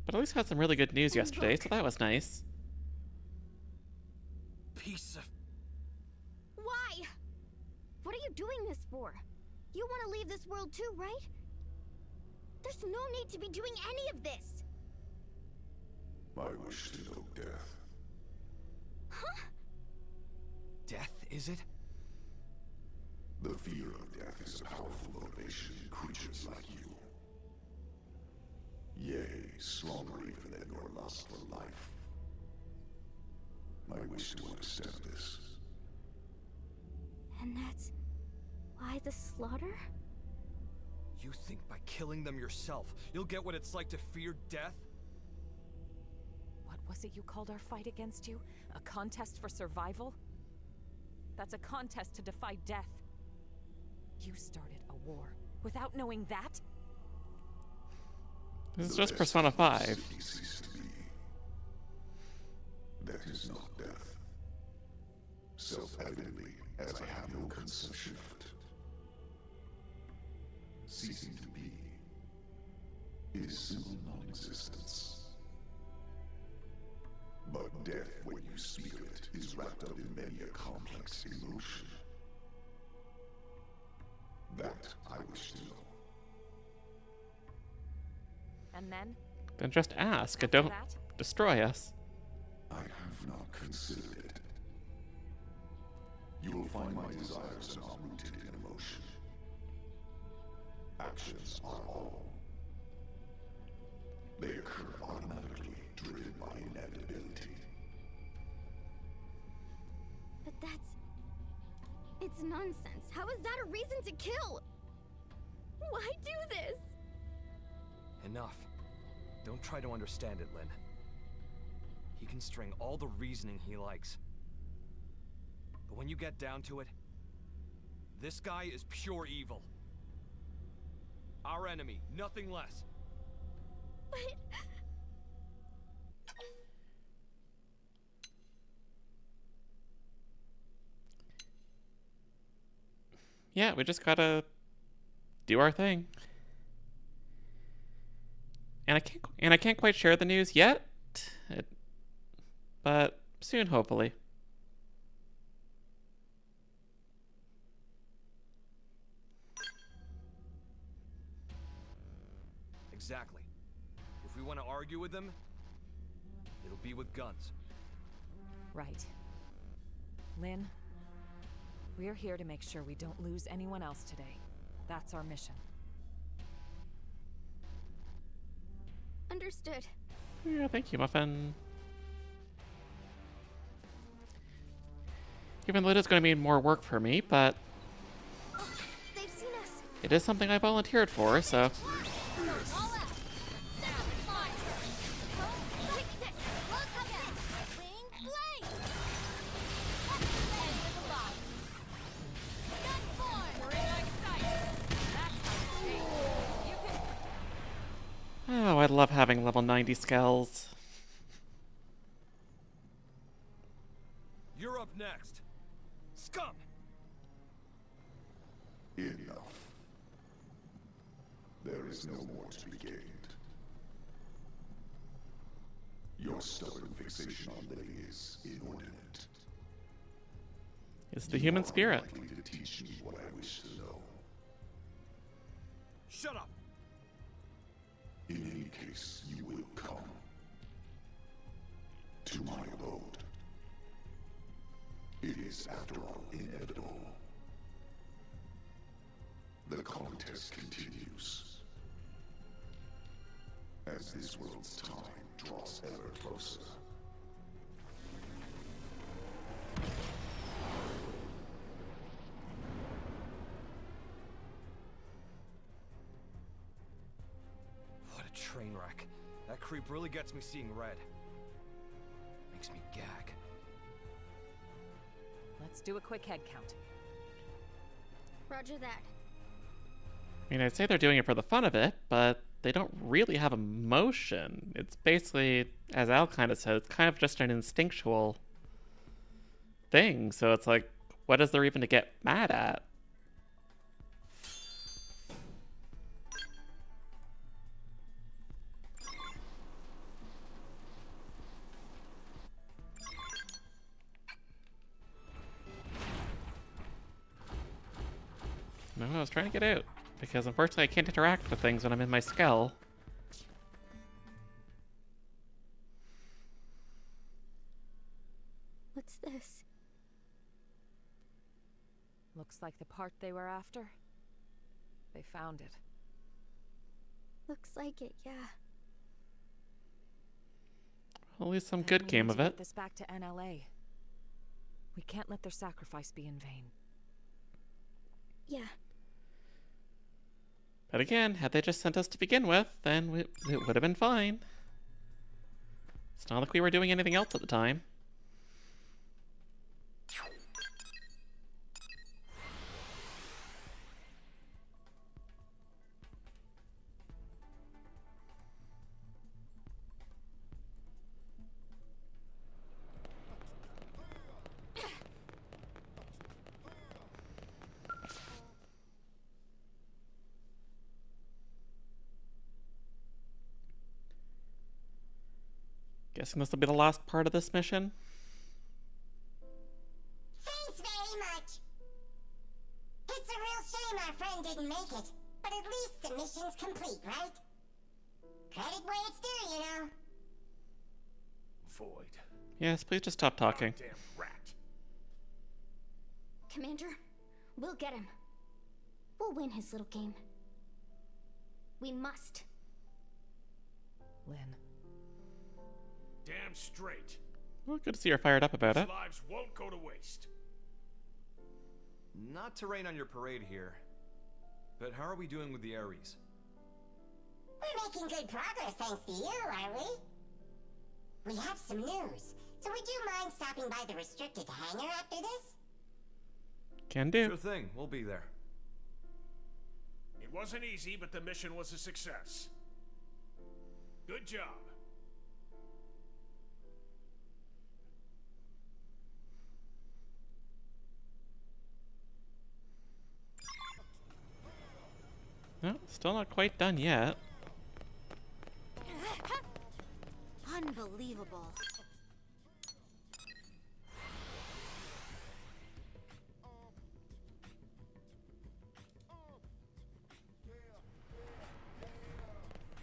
A: But at least had some really good news yesterday, so that was nice.
B: Piece of...
P: Why? What are you doing this for? You want to leave this world too, right? There's no need to be doing any of this.
O: I wish to know death.
P: Huh?
B: Death, is it?
O: The fear of death is a powerful motivation in creatures like you. Yea, stronger even than your lust for life. I wish to understand this.
P: And that's why the slaughter?
B: You think by killing them yourself, you'll get what it's like to fear death?
F: What was it you called our fight against you? A contest for survival? That's a contest to defy death. You started a war without knowing that?
A: This is just Persona 5.
O: That is not death. Self-evidently, as I have no conception of it. Ceasing to be is simple non-existence. But death, when you speak of it, is wrapped up in many a complex emotion. That I wish to know.
F: And then?
A: Then just ask and don't destroy us.
O: I have not considered it. You will find my desires are not rooted in emotion. Actions are all. They occur automatically, driven by inevitability.
P: But it's nonsense. How is that a reason to kill? Why do this?
B: Enough. Don't try to understand it, Lynn. He can string all the reasoning he likes. But when you get down to it, this guy is pure evil. Our enemy, nothing less.
P: But...
A: Yeah, we just gotta do our thing. And I can't quite share the news yet, but soon, hopefully.
B: Exactly. If we want to argue with them, it'll be with guns.
F: Right. Lynn, we're here to make sure we don't lose anyone else today. That's our mission.
P: Understood.
A: Yeah, thank you, Muffin. Even though it is going to mean more work for me, but
P: Oh, they've seen us.
A: it is something I volunteered for, so... Oh, I love having level 90 skells.
B: You're up next. Scum!
O: Enough. There is no more to be gained. Your stubborn fixation on living is inordinate.
A: It's the human spirit.
O: You are unlikely to teach me what I wish to know.
B: Shut up!
O: In any case, you will come to my abode. It is, after all, inevitable. The contest continues. As this world's time draws ever closer.
B: What a train wreck. That creep really gets me seeing red. Makes me gag.
F: Let's do a quick head count.
P: Roger that.
A: I mean, I'd say they're doing it for the fun of it, but they don't really have emotion. It's basically, as Al kind of said, it's kind of just an instinctual thing. So it's like, what is there even to get mad at? No, I was trying to get out, because unfortunately I can't interact with things when I'm in my skull.
P: What's this?
F: Looks like the part they were after. They found it.
P: Looks like it, yeah.
A: Well, at least some
F: Then
A: good
F: we
A: came
F: need
A: of
F: to
A: it.
F: Get this back to NLA. We can't let their sacrifice be in vain.
P: Yeah.
A: But again, had they just sent us to begin with, then it would have been fine. It's not like we were doing anything else at the time. Guessing this will be the last part of this mission.
J: Thanks very much. It's a real shame our friend didn't make it, but at least the mission's complete, right? Credit where it's due, you know.
E: Void.
A: Yes, please just stop talking.
E: Damn rat.
P: Commander, we'll get him. We'll win his little game. We must.
F: Lynn.
E: Damn straight.
A: Well, good to see you're fired up about it.
E: These lives won't go to waste.
B: Not to rain on your parade here, but how are we doing with the Ares?
J: We're making good progress thanks to you, aren't we? We have some news, so would you mind stopping by the restricted hangar after this?
A: Can do.
B: Sure thing, we'll be there.
E: In wasn't easy, but the mission was a success. Good job.
A: No, still not quite done yet.
C: Unbelievable.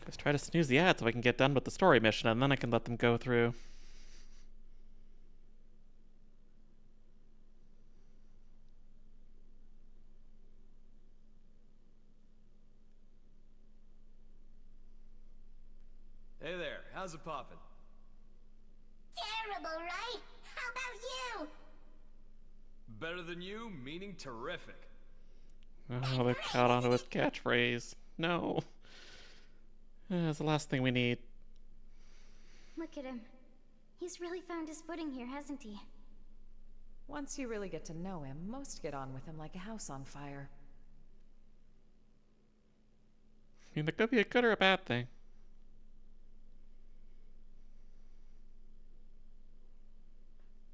A: Just try to snooze the ad so I can get done with the story mission, and then I can let them go through.
B: Hey there, how's it poppin'?
J: Terrible, right? How about you?
B: Better than you, meaning terrific.
A: Oh, they caught onto his catchphrase. No. That's the last thing we need.
P: Look at him. He's really found his footing here, hasn't he?
F: Once you really get to know him, most get on with him like a house on fire.
A: I mean, that could be a good or a bad thing.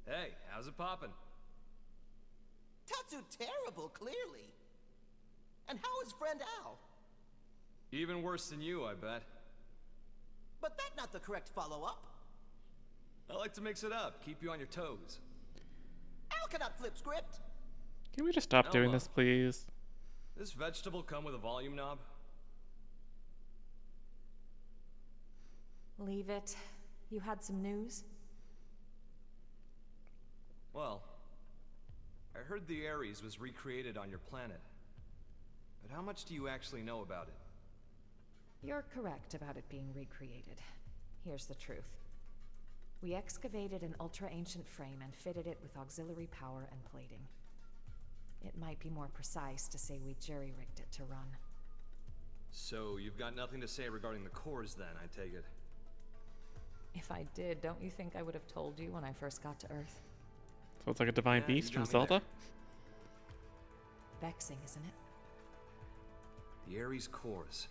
B: Hey, how's it poppin'?
K: Tatsu terrible, clearly. And how is friend Al?
B: Even worse than you, I bet.
K: But that's not the correct follow-up.
B: I like to mix it up, keep you on your toes.
K: Al cannot flip script.
A: Can we just stop doing
B: Elmo.
A: this, please?
B: This vegetable come with a volume knob?
F: Leave it. You had some news?
B: Well, I heard the Ares was recreated on your planet. But how much do you actually know about it?
F: You're correct about it being recreated. Here's the truth. We excavated an ultra-ancient frame and fitted it with auxiliary power and plating. It might be more precise to say we jury-rigged it to run.
B: So, you've got nothing to say regarding the cores then, I take it?
F: If I did, don't you think I would have told you when I first got to Earth?
A: So it's like a divine
B: Yeah,
A: beast
B: you
A: from
B: got me
A: Zelda?
F: Vexing, isn't it?
B: The Ares cores.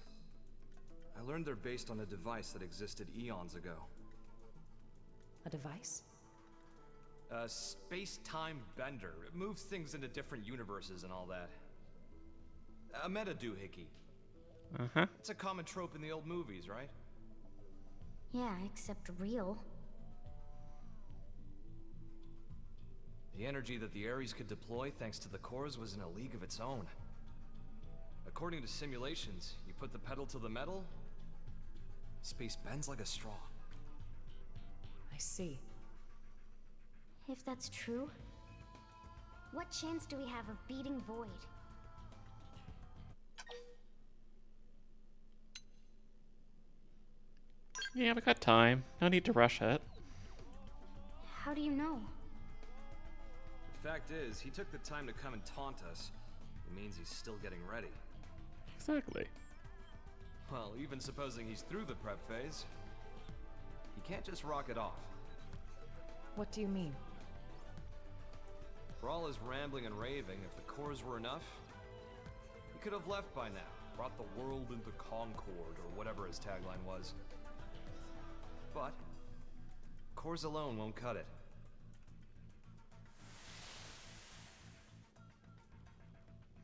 B: I learned they're based on a device that existed eons ago.
F: A device?
B: A space-time bender. It moves things into different universes and all that. A meta doohickey.
A: Uh-huh.
B: It's a common trope in the old movies, right?
P: Yeah, except real.
B: The energy that the Ares could deploy thanks to the cores was in a league of its own. According to simulations, you put the pedal to the metal, space bends like a straw.
F: I see.
P: If that's true, what chance do we have of beating Void?
A: Yeah, we got time. No need to rush it.
P: How do you know?
B: The fact is, he took the time to come and taunt us. It means he's still getting ready.
A: Exactly.
B: Well, even supposing he's through the prep phase, he can't just rock it off.
F: What do you mean?
B: For all his rambling and raving, if the cores were enough, he could have left by now, brought the world into concord, or whatever his tagline was. But cores alone won't cut it.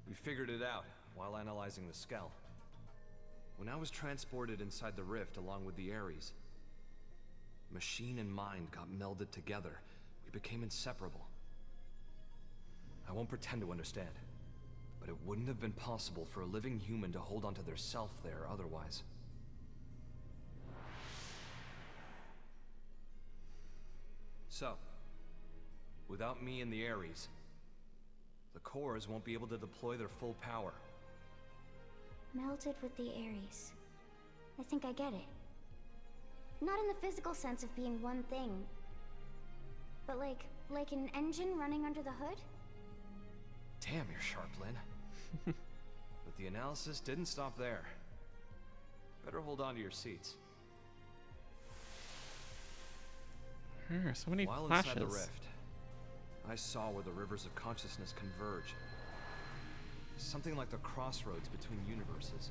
B: We figured it out while analyzing the Skell. When I was transported inside the rift along with the Ares, machine and mind got melded together. We became inseparable. I won't pretend to understand, but it wouldn't have been possible for a living human to hold onto their self there otherwise. So, without me and the Ares, the cores won't be able to deploy their full power.
P: Melted with the Ares. I think I get it. Not in the physical sense of being one thing, but like an engine running under the hood?
B: Damn, you're sharp, Lynn. But the analysis didn't stop there. Better hold on to your seats.
A: So many
B: While
A: flashes.
B: inside the rift, I saw where the rivers of consciousness converge. Something like the crossroads between universes.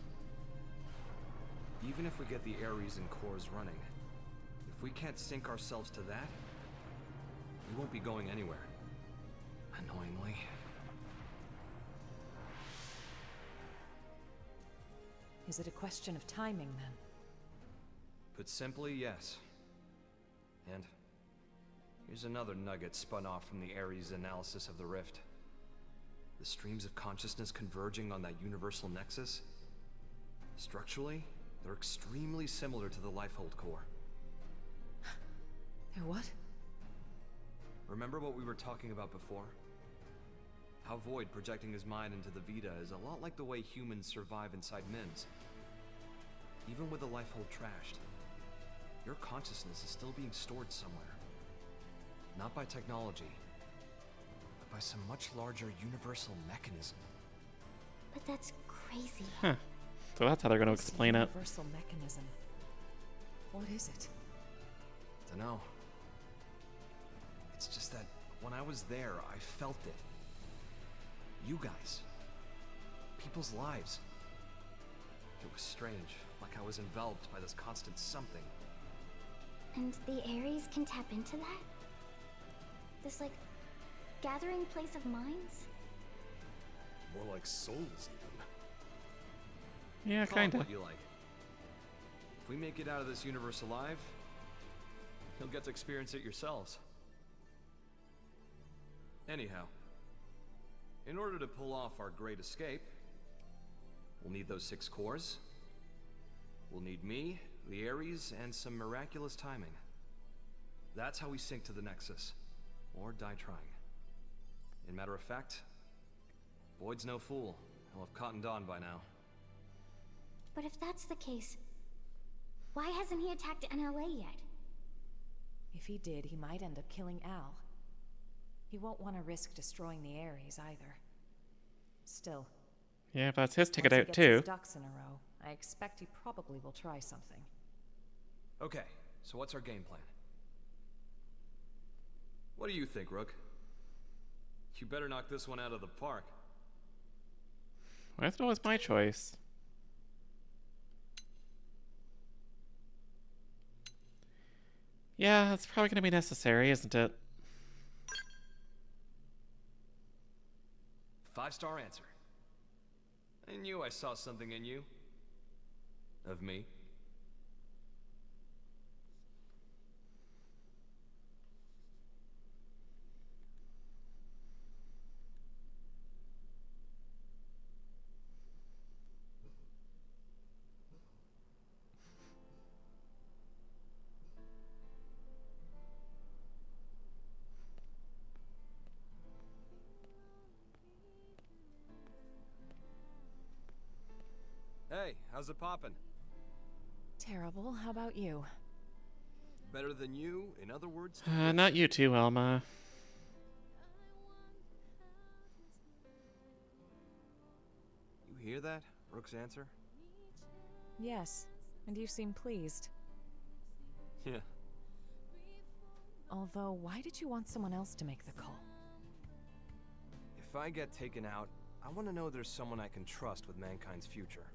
B: Even if we get the Ares and cores running, if we can't sync ourselves to that, we won't be going anywhere. Annoyingly.
F: Is it a question of timing, then?
B: Put simply, yes. And here's another nugget spun off from the Ares analysis of the Rift. The streams of consciousness converging on that universal nexus. Structurally, they're extremely similar to the Lifehold core.
F: They're what?
B: Remember what we were talking about before? How Void projecting his mind into the Vita is a lot like the way humans survive inside MIMS. Even with the Lifehold trashed, your consciousness is still being stored somewhere. Not by technology, but by some much larger universal mechanism.
P: But that's crazy.
A: Huh. So that's how they're going to explain it.
F: Universal mechanism. What is it?
B: Dunno. It's just that when I was there, I felt it. You guys. People's lives. It was strange, like I was enveloped by this constant something.
P: And the Ares can tap into that? This, like, gathering place of minds?
G: More like souls, even.
A: Yeah,
B: Call it
A: kinda.
B: what you like. If we make it out of this universe alive, you'll get to experience it yourselves. Anyhow, in order to pull off our great escape, we'll need those 6 cores. We'll need me, the Ares, and some miraculous timing. That's how we sync to the Nexus, or die trying. In matter of fact, Void's no fool. He'll have cottoned on by now.
P: But if that's the case, why hasn't he attacked NLA yet?
F: If he did, he might end up killing Al. He won't want to risk destroying the Ares either. Still.
A: Yeah, but that's his ticket
F: once he
A: out
F: gets
A: too.
F: his ducks in a row, I expect he probably will try something.
B: Okay, so what's our game plan? What do you think, Rook? You better knock this one out of the park.
A: Why is it always my choice? Yeah, it's probably going to be necessary, isn't it?
B: 5-star answer. I knew I saw something in you. Of me. Hey, how's it poppin'?
F: Terrible. How about you?
B: Better than you, in other words?
A: Not you too, Elma.
B: You hear that? Rook's answer?
F: Yes, and you seem pleased.
B: Yeah.
F: Although, why did you want someone else to make the call?
B: If I get taken out, I want to know there's someone I can trust with mankind's future.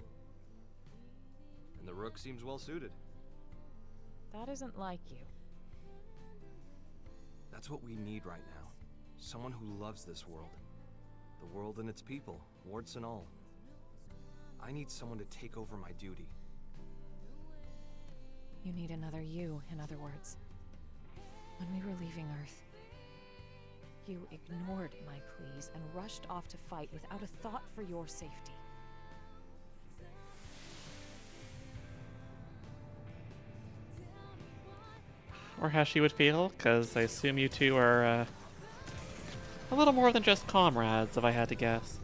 B: And the Rook seems well suited.
F: That isn't like you.
B: That's what we need right now. Someone who loves this world. The world and its people, warts and all. I need someone to take over my duty.
F: You need another you, in other words. When we were leaving Earth, you ignored my pleas and rushed off to fight without a thought for your safety.
A: Or how she would feel, because I assume you two are a little more than just comrades, if I had to guess.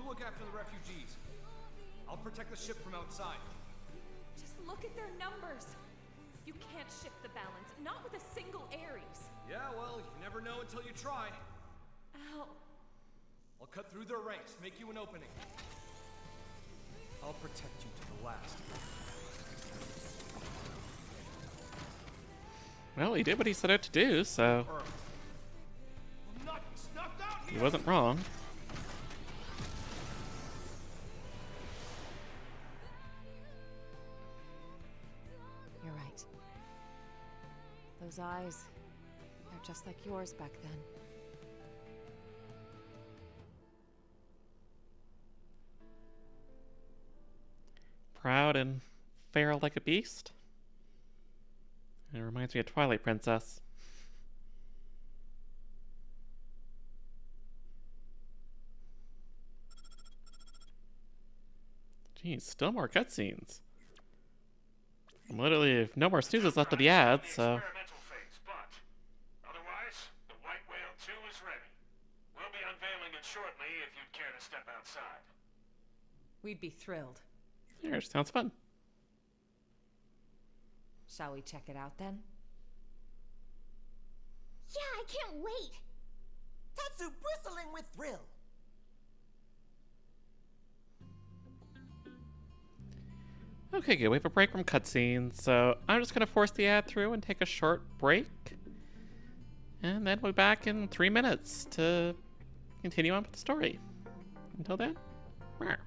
B: Look after the refugees. I'll protect the ship from outside.
F: Just look at their numbers. You can't shift the balance, not with a single Ares.
B: Yeah, well, you never know until you try.
F: Ow.
B: I'll cut through their ranks, make you an opening. I'll protect you to the last.
A: Well, he did what he set out to do, so he wasn't wrong.
F: You're right. Those eyes, they're just like yours back then.
A: Proud and feral like a beast. It reminds me of Twilight Princess. Geez, still more cutscenes. I'm literally no more snoozes left of the ads, so.
E: Experimental phase, but otherwise, the White Whale 2 is ready. We'll be unveiling it shortly if you'd care to step outside.
F: We'd be thrilled.
A: There, sounds fun.
F: Shall we check it out then?
P: Yeah, I can't wait!
K: Tatsu bristling with thrill.
A: Okay, good. We have a break from cutscenes, so I'm just going to force the ad through and take a short break. And then we'll be back in 3 minutes to continue on with the story. Until then, rawr.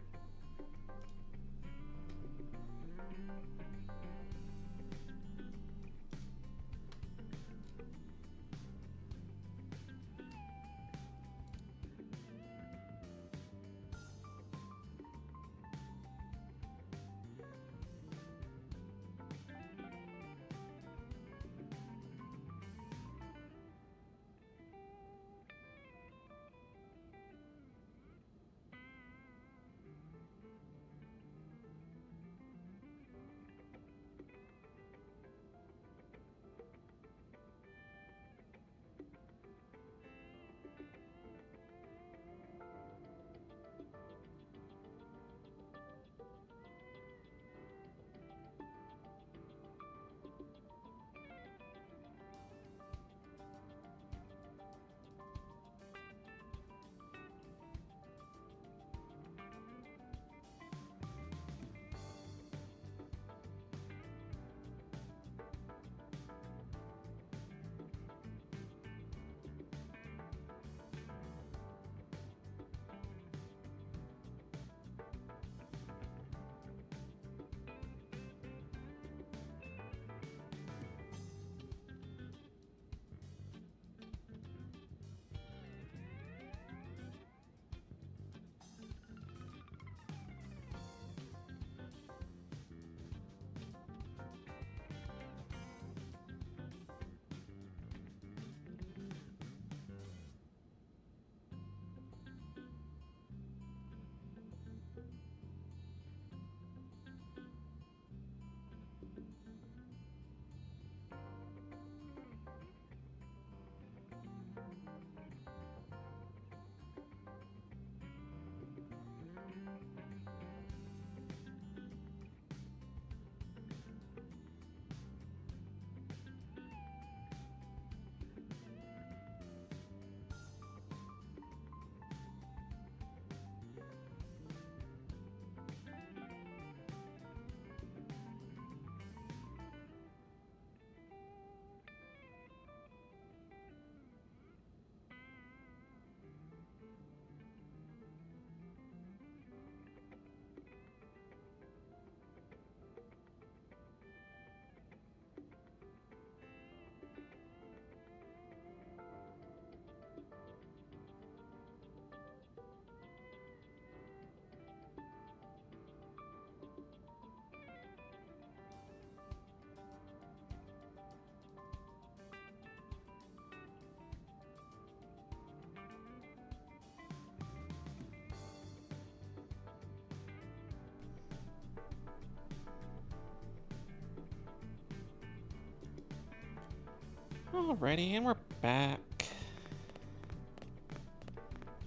A: Alrighty, and we're back.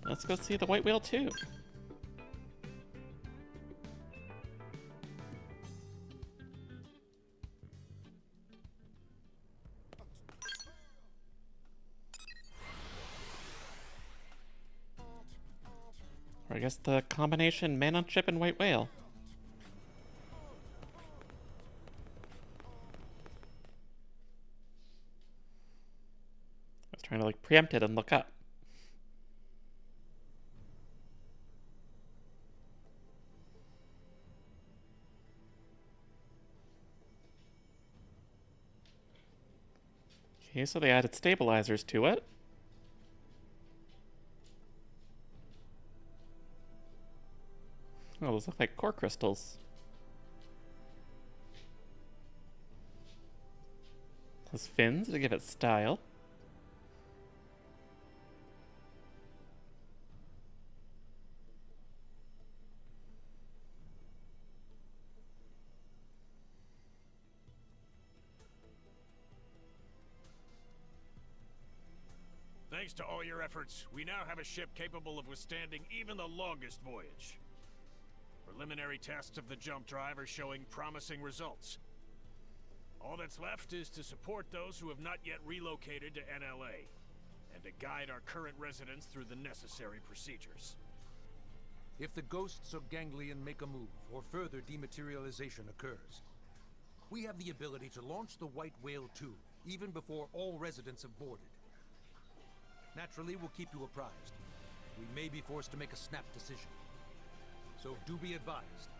A: Let's go see the White Whale 2. Or I guess the combination man on ship and white whale. I was trying to like preempt it and look up. Okay, so they added stabilizers to it. Oh, those look like core crystals. Those fins to give it style.
E: Thanks to all your efforts, we now have a ship capable of withstanding even the longest voyage. Preliminary tests of the jump drive are showing promising results. All that's left is to support those who have not yet relocated to NLA, and to guide our current residents through the necessary procedures.
H: If the ghosts of Ganglion make a move, or further dematerialization occurs, we have the ability to launch the White Whale 2, even before all residents have boarded. Naturally, we'll keep you apprised. We may be forced to make a snap decision. So do be advised.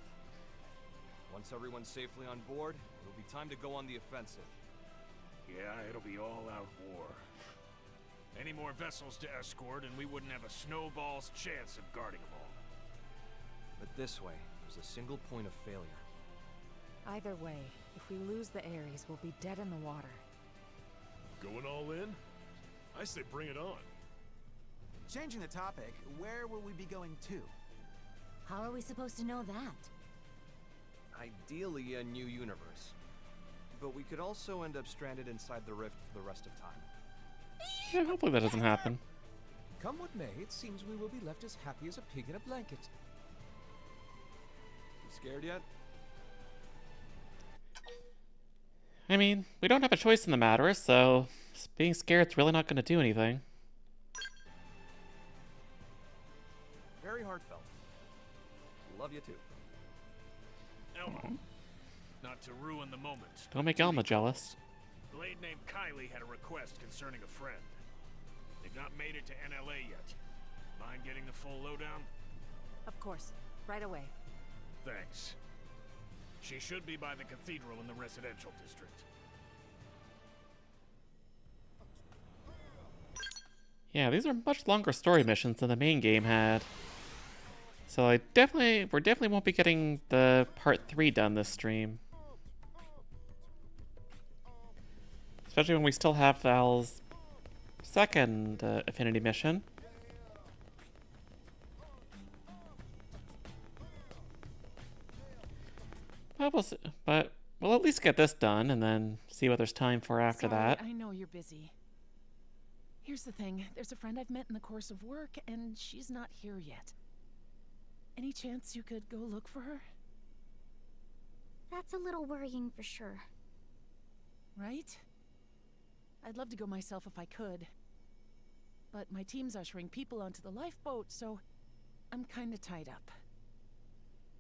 B: Once everyone's safely on board, it'll be time to go on the offensive.
E: Yeah, it'll be all-out war. Any more vessels to escort, and we wouldn't have a snowball's chance of guarding them all.
B: But this way, there's a single point of failure.
F: Either way, if we lose the Ares, we'll be dead in the water.
G: Going all in? I say bring it on.
D: Changing the topic, where will we be going to?
C: How are we supposed to know that?
B: Ideally, a new universe. But we could also end up stranded inside the rift for the rest of time.
A: Yeah, hopefully that doesn't happen.
I: Come what may, it seems we will be left as happy as a pig in a blanket.
B: You scared yet?
A: I mean, we don't have a choice in the matter, so being scared's really not going to do anything.
B: Very heartfelt. Love you too.
E: Elma, not to ruin the moment.
A: Don't make Elma jealous.
E: A blade named Kylie had a request concerning a friend. They've not made it to NLA yet. Mind getting the full lowdown?
F: Of course. Right away.
E: Thanks. She should be by the cathedral in the residential district.
A: Yeah, these are much longer story missions than the main game had. So we definitely won't be getting the part 3 done this stream. Especially when we still have Val's second affinity mission. But we'll at least get this done and then see what there's time for after that.
N: I know you're busy. Here's the thing. There's a friend I've met in the course of work, and she's not here yet. Any chance you could go look for her?
P: That's a little worrying for sure.
N: Right? I'd love to go myself if I could. But my team's ushering people onto the lifeboat, so I'm kinda tied up.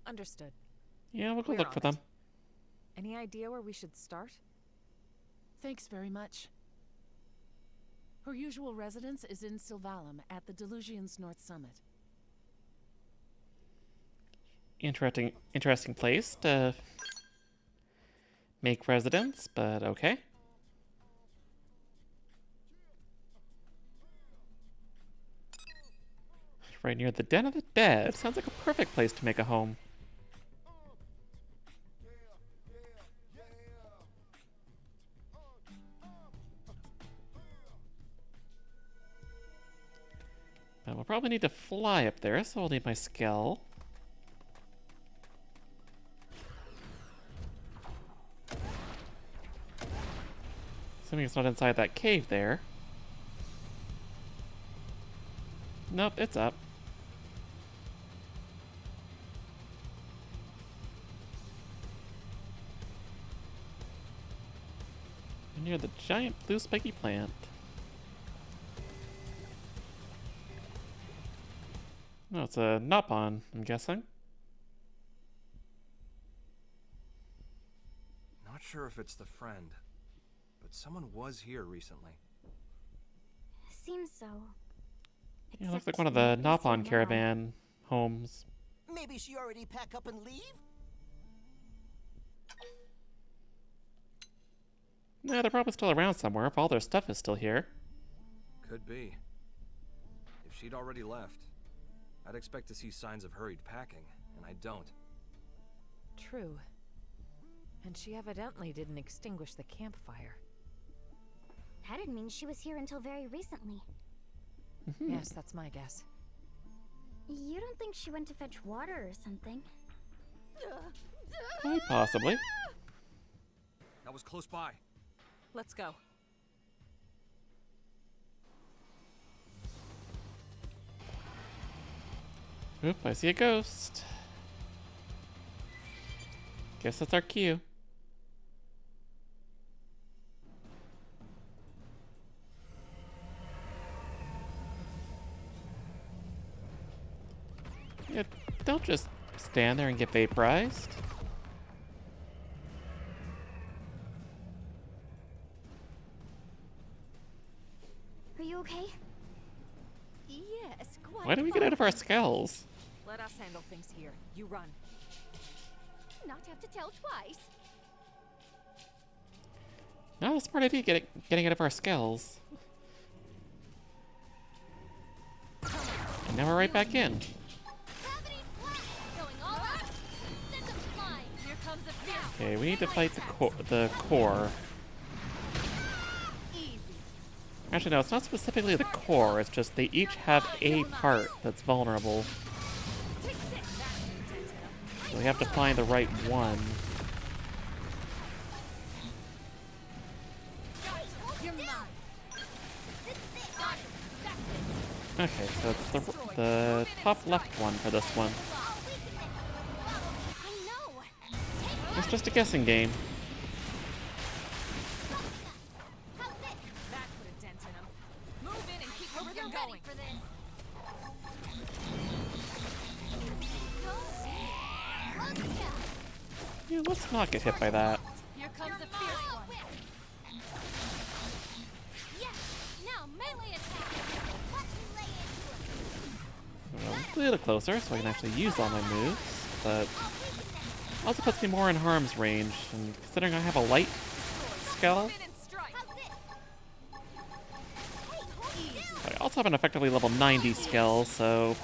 F: Understood.
A: Yeah, we'll go look for them.
F: Any idea where we should start?
N: Thanks very much. Her usual residence is in Sylvalum at the Delusion's North Summit.
A: Interesting place to make residence, but okay. Right near the Den of the Dead. Sounds like a perfect place to make a home. But we'll probably need to fly up there, so I'll need my skill. Assuming it's not inside that cave there. Nope, it's up. Near the giant blue spiky plant. Oh, Oh, it's a Nopon, I'm guessing.
B: Not sure if it's the friend, but someone was here recently.
P: Seems so.
A: Yeah, looks like one of the Nopon caravan homes.
K: Maybe she already pack up and leave?
A: Nah, they're probably still around somewhere if all their stuff is still here.
B: Could be. If she'd already left, I'd expect to see signs of hurried packing, and I don't.
F: True. And she evidently didn't extinguish the campfire.
P: That'd mean she was here until very recently.
F: Yes, that's my guess.
P: You don't think she went to fetch water or something?
A: Quite possibly.
B: That was close by.
F: Let's go.
A: Oop, I see a ghost. Guess that's our cue. Yeah, don't just stand there and get vaporized.
P: Are you okay?
C: Yes, quite.
A: Why do we get out of our skulls?
F: Let us handle things here. You run.
C: Not have to tell twice.
A: Not a smart idea getting out of our skulls. And now we're right back in. Okay, we need to fight the core. Actually, no, it's not specifically the core. It's just they each have a part that's vulnerable. So we have to find the right one. Okay, so it's the top left one for this one. It's just a guessing game. Yeah, let's not get hit by that.
C: Here comes the fierce one. Yes, now melee attack.
A: A little closer so I can actually use all my moves, but also puts me more in harm's range, and considering I have a light skull, I also have an effectively level 90 skull, so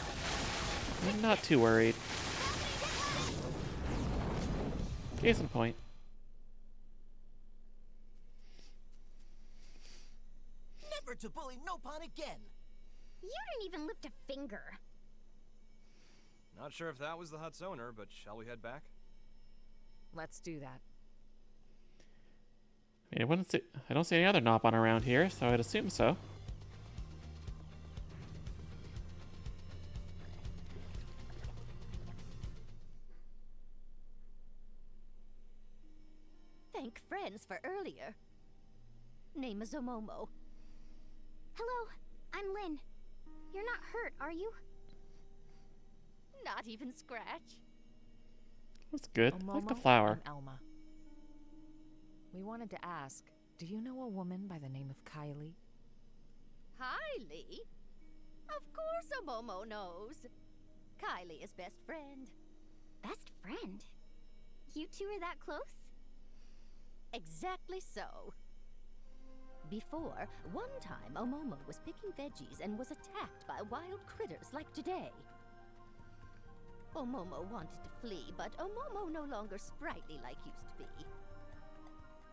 A: I'm not too worried. Case in point.
K: Never to bully Nopon again!
P: You didn't even lift a finger.
B: Not sure if that was the hut's owner, but shall we head back?
F: Let's do that.
A: I mean, I don't see any other Nopon around here, so I'd assume so.
C: Thank friends for earlier. Name is Omomo.
P: Hello, I'm Lynn. You're not hurt, are you?
C: Not even scratch.
A: That's good. I like the
F: Omomo
A: flower.
F: and Elma. We wanted to ask, do you know a woman by the name of Kylie?
C: Kylie? Of course Omomo knows. Kylie is best friend.
P: Best friend? You two are that close?
C: Exactly so. Before, one time Omomo was picking veggies and was attacked by wild critters like today. Omomo wanted to flee, but Omomo no longer sprightly like used to be.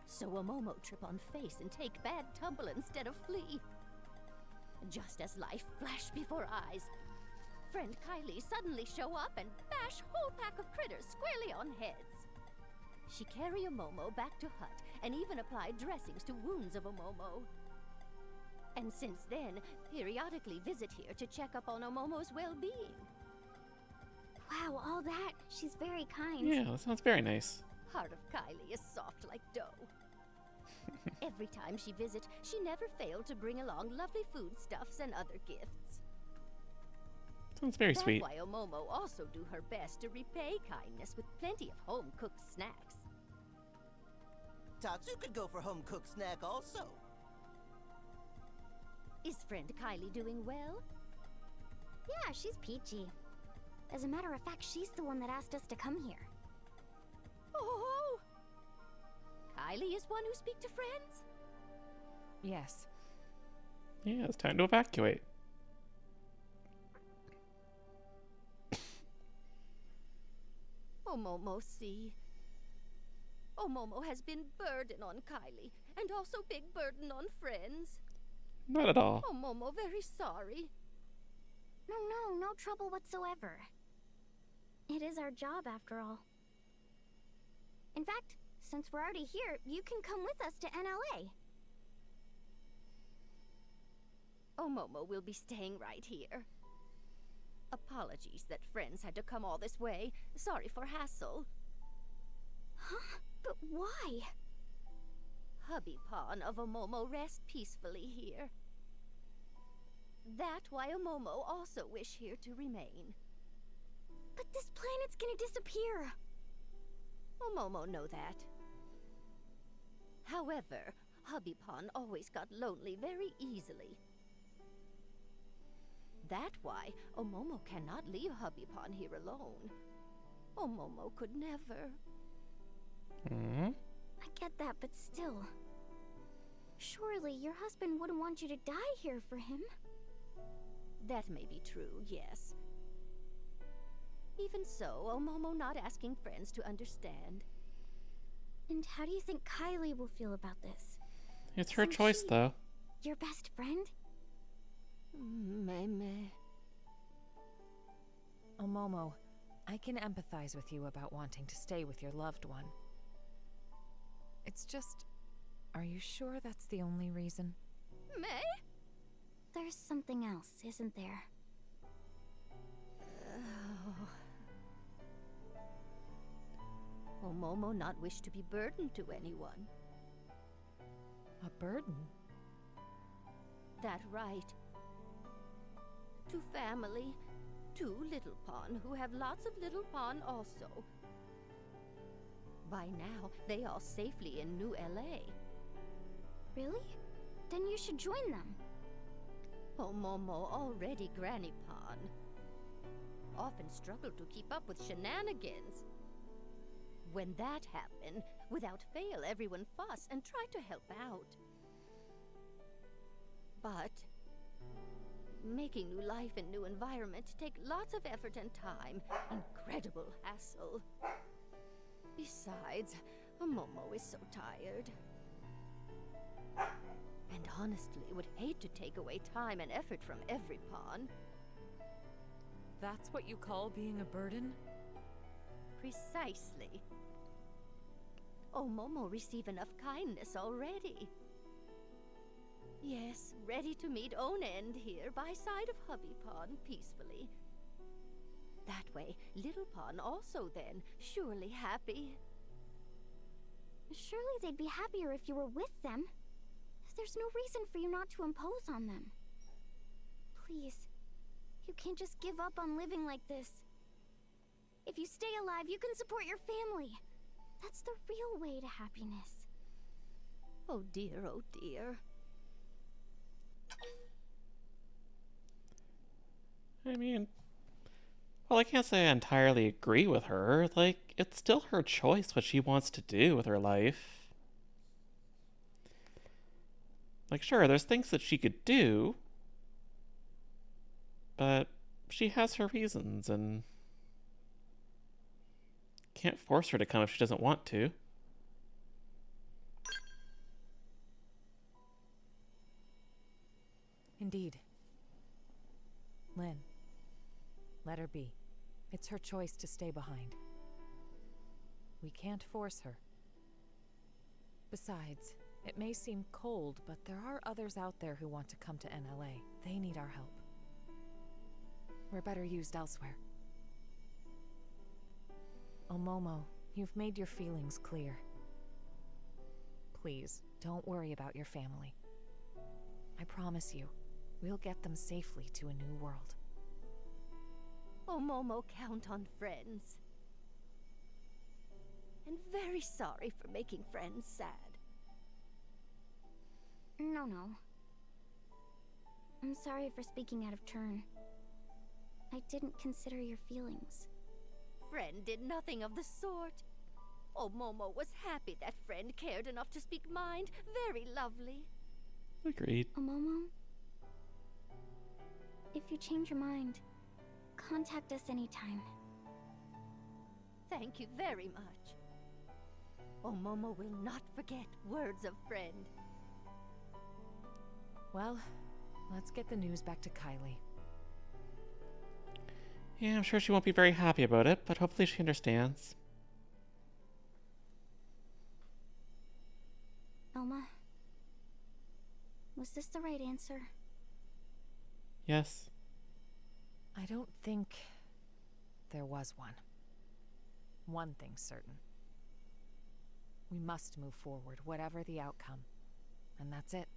C: So Omomo trip on face and take bad tumble instead of flee. Just as life flashed before eyes, friend Kylie suddenly show up and bash whole pack of critters squarely on heads. She carry Omomo back to hut and even apply dressings to wounds of Omomo. And since then, periodically visit here to check up on Omomo's well-being.
P: Wow, all that. She's very kind.
A: Yeah, that sounds very nice.
C: Heart of Kylie is soft like dough. Every time she visits, she never failed to bring along lovely foodstuffs and other gifts.
A: Sounds very sweet.
C: That's why Omomo also do her best to repay kindness with plenty of home-cooked snacks.
K: Tatsu could go for home-cooked snack also.
C: Is friend Kylie doing well?
P: Yeah, she's peachy. As a matter of fact, she's the one that asked us to come here.
C: Oh! Kylie is one who speak to friends?
F: Yes.
A: Yeah, it's time to evacuate.
C: Omomo, see. Omomo has been burden on Kylie, and also big burden on friends.
A: Not at all.
C: Omomo very sorry.
P: No trouble whatsoever. It is our job, after all. In fact, since we're already here, you can come with us to NLA.
C: Omomo will be staying right here. Apologies that friends had to come all this way. Sorry for hassle.
P: Huh? But why?
C: Hubby Pawn of Omomo rest peacefully here. That why Omomo also wish here to remain.
P: But this planet's gonna disappear.
C: Omomo know that. However, Hubby Pawn always got lonely very easily. That why Omomo cannot leave Hubby Pawn here alone. Omomo could never.
P: I get that, but still. Surely your husband wouldn't want you to die here for him.
C: That may be true, yes. Even so, Omomo not asking friends to understand.
P: And how do you think Kylie will feel about this?
A: It's her choice, though.
P: Your best friend?
C: Meme.
F: Omomo, I can empathize with you about wanting to stay with your loved one. It's just, are you sure that's the only reason?
C: May?
P: There's something else, isn't there?
C: Omomo not wish to be burdened to anyone.
F: A burden?
C: That right. To family, to Little Pawn, who have lots of Little Pawn also. By now, they are safely in New LA.
P: Really? Then you should join them.
C: Omomo already Granny Pawn. Often struggle to keep up with shenanigans. When that happened, without fail everyone fuss and try to help out. But making new life in new environment take lots of effort and time. Incredible hassle. Besides, Momo is so tired. And honestly, would hate to take away time and effort from every pawn.
F: That's what you call being a burden?
C: Precisely. Oh, Momo receive enough kindness already. Yes, ready to meet own end here by side of Hubby Pawn peacefully. That way, Little Pawn also then, surely happy.
P: Surely they'd be happier if you were with them. There's no reason for you not to impose on them. Please, you can't just give up on living like this. If you stay alive, you can support your family. That's the real way to happiness.
C: Oh dear, oh dear.
A: I mean, well, I can't say I entirely agree with her. Like, it's still her choice what she wants to do with her life. Like, sure, there's things that she could do, but she has her reasons, and can't force her to come if she doesn't want to.
F: Indeed. Lynn, let her be. It's her choice to stay behind. We can't force her. Besides, it may seem cold, but there are others out there who want to come to NLA. They need our help. We're better used elsewhere. Oh, Momo, you've made your feelings clear. Please, don't worry about your family. I promise you, we'll get them safely to a new world.
C: Oh, Momo, count on friends. And very sorry for making friends sad.
P: No. I'm sorry for speaking out of turn. I didn't consider your feelings.
C: Friend did nothing of the sort. Oh, Momo was happy that friend cared enough to speak mind. Very lovely.
A: Agreed.
P: Momo, if you change your mind, contact us anytime.
C: Thank you very much. Oh, Momo will not forget words of friend.
F: Well, let's get the news back to Kylie.
A: Yeah, I'm sure she won't be very happy about it, but hopefully she understands.
P: Elma, was this the right answer?
A: Yes.
F: I don't think there was one. One thing's certain. We must move forward, whatever the outcome. And that's it.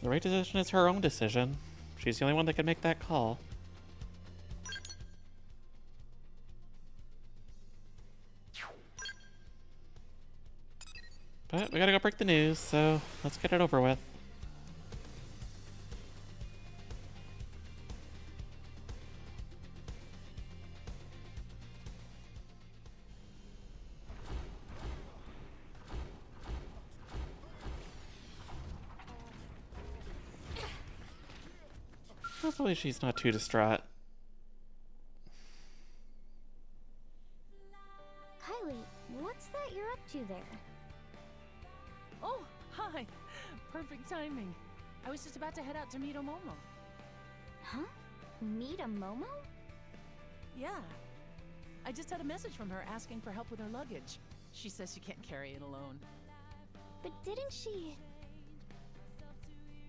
A: The right decision is her own decision. She's the only one that can make that call. But we gotta go break the news, so let's get it over with. Hopefully she's not too distraught.
P: Kylie, what's that you're up to there?
N: Oh, hi. Perfect timing. I was just about to head out to meet Omomo.
P: Huh? Meet a Momo?
N: Yeah. I just had a message from her asking for help with her luggage. She says she can't carry it alone.
P: But didn't she...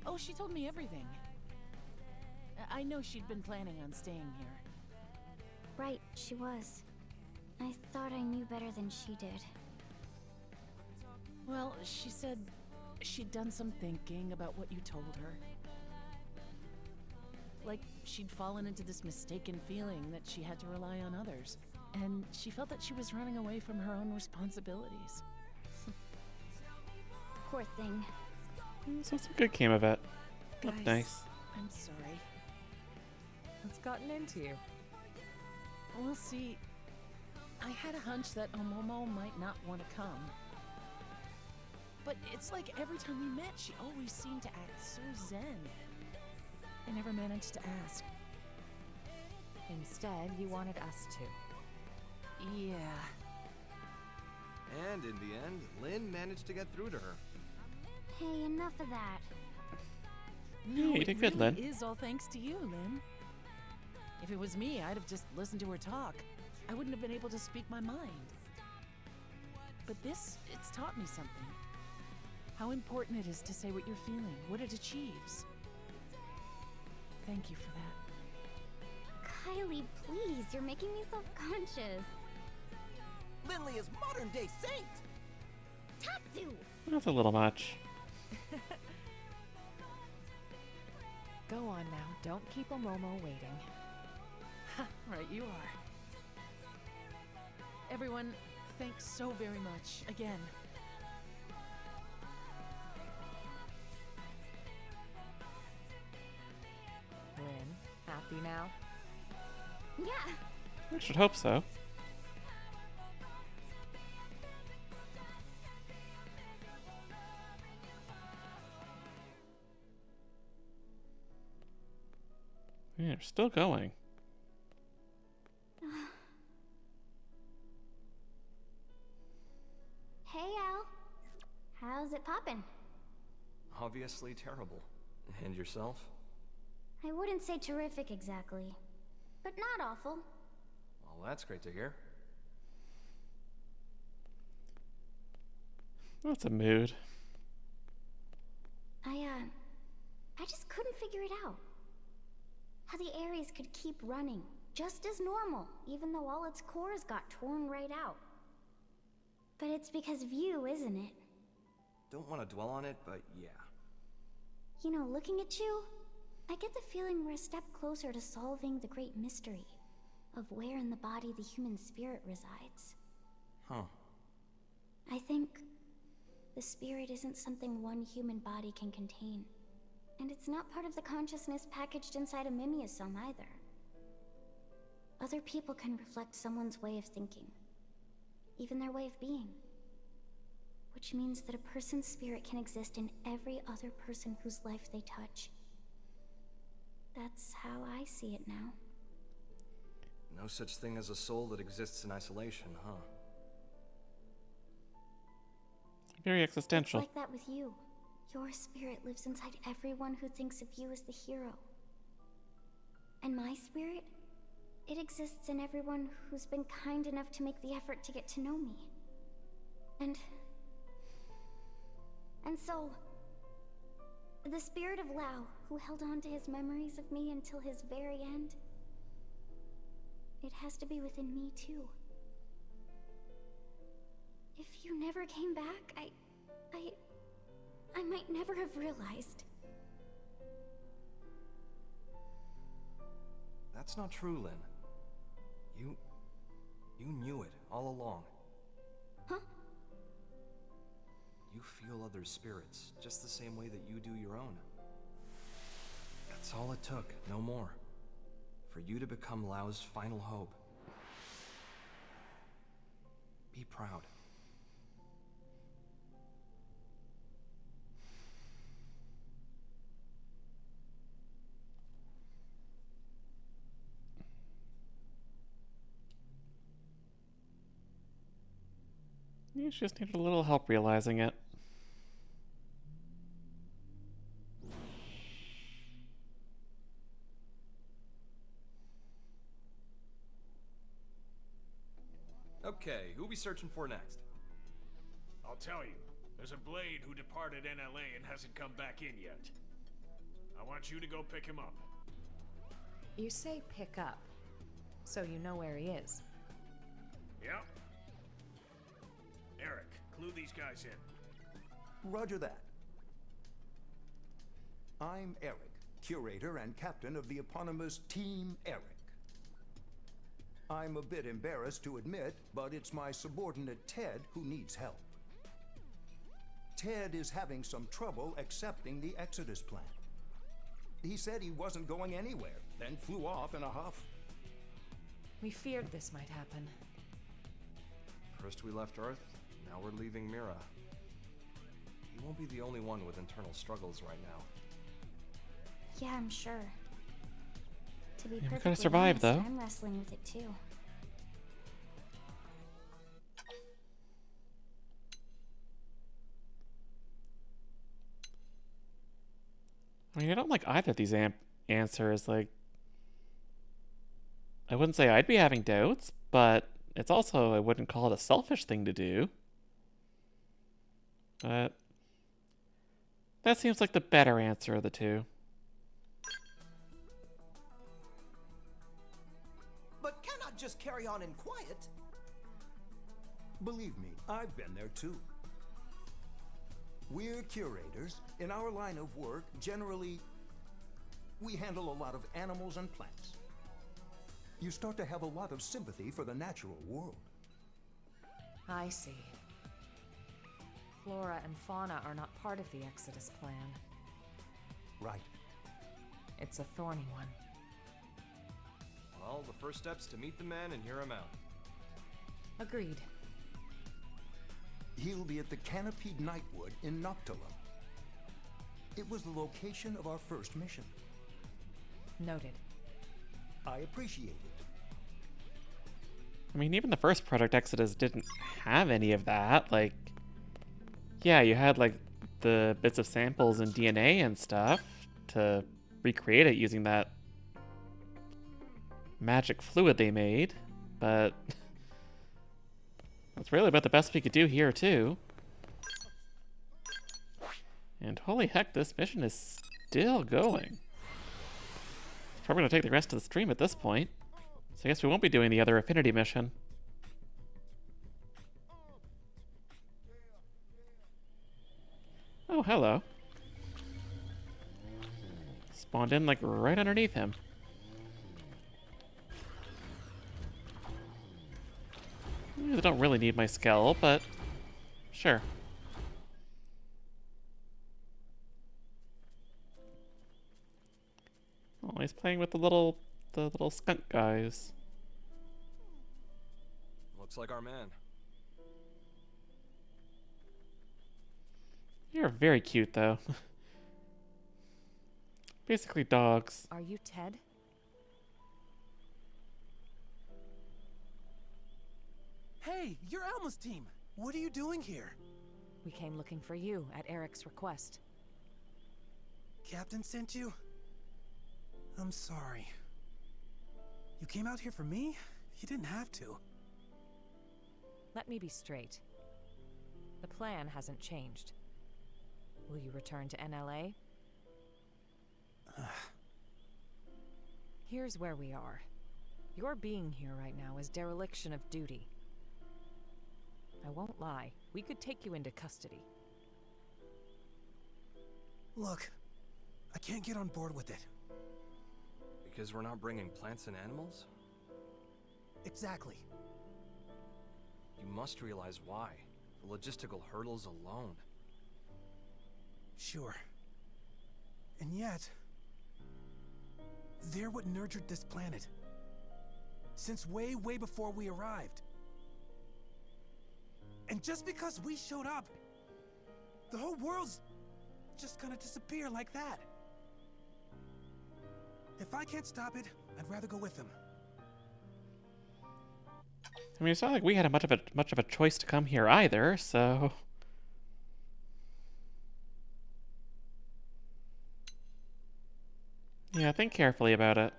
N: Oh, she told me everything. I know she'd been planning on staying here.
P: Right, she was. I thought I knew better than she did.
N: Well, she said she'd done some thinking about what you told her. Like she'd fallen into this mistaken feeling that she had to rely on others. And she felt that she was running away from her own responsibilities.
P: Poor thing.
A: So some good came of it. That's
N: Guys,
A: nice.
N: I'm sorry.
F: What's gotten into you?
N: We'll see. I had a hunch that Omomo might not want to come. But it's like every time we met, she always seemed to act so zen. I never managed to ask.
F: Instead, you wanted us to.
N: Yeah.
B: And in the end, Lynn managed to get through to her.
P: Hey, enough of that.
N: No,
A: you did good, Lynn.
N: It is all thanks to you, Lynn. If it was me, I'd have just listened to her talk. I wouldn't have been able to speak my mind. But this, it's taught me something. How important it is to say what you're feeling, what it achieves. Thank you for that.
P: Kylie, please, you're making me self-conscious.
K: Lindley is modern-day saint!
P: Tatsu!
A: That's a little much.
F: Go on now, don't keep Omomo waiting.
N: Right, you are. Everyone, thanks so very much, again.
F: Lynn, happy now?
P: Yeah.
A: I should hope so. Yeah, they're still going.
P: Hey, Al. How's it poppin'?
B: Obviously terrible. And yourself?
P: I wouldn't say terrific exactly, but not awful.
B: Well, that's great to hear.
A: That's a mood.
P: I just couldn't figure it out. How the Ares could keep running, just as normal, even though all its cores got torn right out. But it's because of you, isn't it?
B: Don't want to dwell on it, but yeah.
P: You know, looking at you, I get the feeling we're a step closer to solving the great mystery of where in the body the human spirit resides.
B: Huh.
P: I think the spirit isn't something one human body can contain. And it's not part of the consciousness packaged inside a mimeosome either. Other people can reflect someone's way of thinking, even their way of being. Which means that a person's spirit can exist in every other person whose life they touch. That's how I see it now.
B: No such thing as a soul that exists in isolation, huh?
A: Very existential.
P: It's like that with you. Your spirit lives inside everyone who thinks of you as the hero. And my spirit? It exists in everyone who's been kind enough to make the effort to get to know me. And so, the spirit of Lao, who held on to his memories of me until his very end, it has to be within me too. If you never came back, I might never have realized.
B: That's not true, Lynn. You knew it all along.
P: Huh?
B: You feel others' spirits, just the same way that you do your own. That's all it took, no more. For you to become Lao's final hope. Be proud.
A: You just needed a little help realizing it.
B: Okay, who we searching for next?
E: I'll tell you. There's a Blade who departed NLA and hasn't come back in yet. I want you to go pick him up.
F: You say pick up, so you know where he is.
E: Yep. Eric, clue these guys in.
Q: Roger that. I'm Eric, curator and captain of the eponymous Team Eric. I'm a bit embarrassed to admit, but it's my subordinate Ted who needs help. Ted is having some trouble accepting the Exodus plan. He said he wasn't going anywhere, then flew off in a huff.
F: We feared this might happen.
B: First we left Earth, now we're leaving Mira. You won't be the only one with internal struggles right now.
P: Yeah, I'm sure. To be
A: Yeah, we
P: perfectly
A: gotta survive,
P: honest,
A: though.
P: I'm wrestling with it too.
A: I mean, I don't like either of these answers. Like, I wouldn't say I'd be having doubts, but it's also, I wouldn't call it a selfish thing to do. But that seems like the better answer of the two.
K: But cannot just carry on in quiet.
Q: Believe me, I've been there too. We're curators. In our line of work, generally, we handle a lot of animals and plants. You start to have a lot of sympathy for the natural world.
F: I see. Flora and fauna are not part of the Exodus plan.
Q: Right.
F: It's a thorny one.
B: Well, the first step's to meet the man and hear him out.
F: Agreed.
Q: He'll be at the Canopied Nightwood in Noctilum. It was the location of our first mission.
F: Noted.
Q: I appreciate it.
A: I mean, even the first Project Exodus didn't have any of that. Like, yeah, you had, like, the bits of samples and DNA and stuff to recreate it using that magic fluid they made, but that's really about the best we could do here, too. And holy heck, this mission is still going. It's probably going to take the rest of the stream at this point. So I guess we won't be doing the other Affinity mission. Oh, hello. spawned in like right underneath him. They don't really need my skull, but sure. Oh, he's playing with the little skunk guys.
B: Looks like our man.
A: You're very cute, though. Basically dogs.
F: Are you Ted?
K: Hey, you're Alma's team. What are you doing here?
F: We came looking for you at Eric's request.
K: Captain sent you? I'm sorry. You came out here for me? You didn't have to.
F: Let me be straight. The plan hasn't changed. Will you return to NLA? Here's where we are. Your being here right now is dereliction of duty. I won't lie, we could take you into custody.
K: Look, I can't get on board with it.
B: Because we're not bringing plants and animals?
K: Exactly.
B: You must realize why. The logistical hurdles alone.
K: Sure. And yet, they're what nurtured this planet. Since way, way before we arrived. And just because we showed up, the whole world's just gonna disappear like that. If I can't stop it, I'd rather go with them.
A: I mean, it's not like we had much of a choice to come here either, so. Yeah, think carefully about it.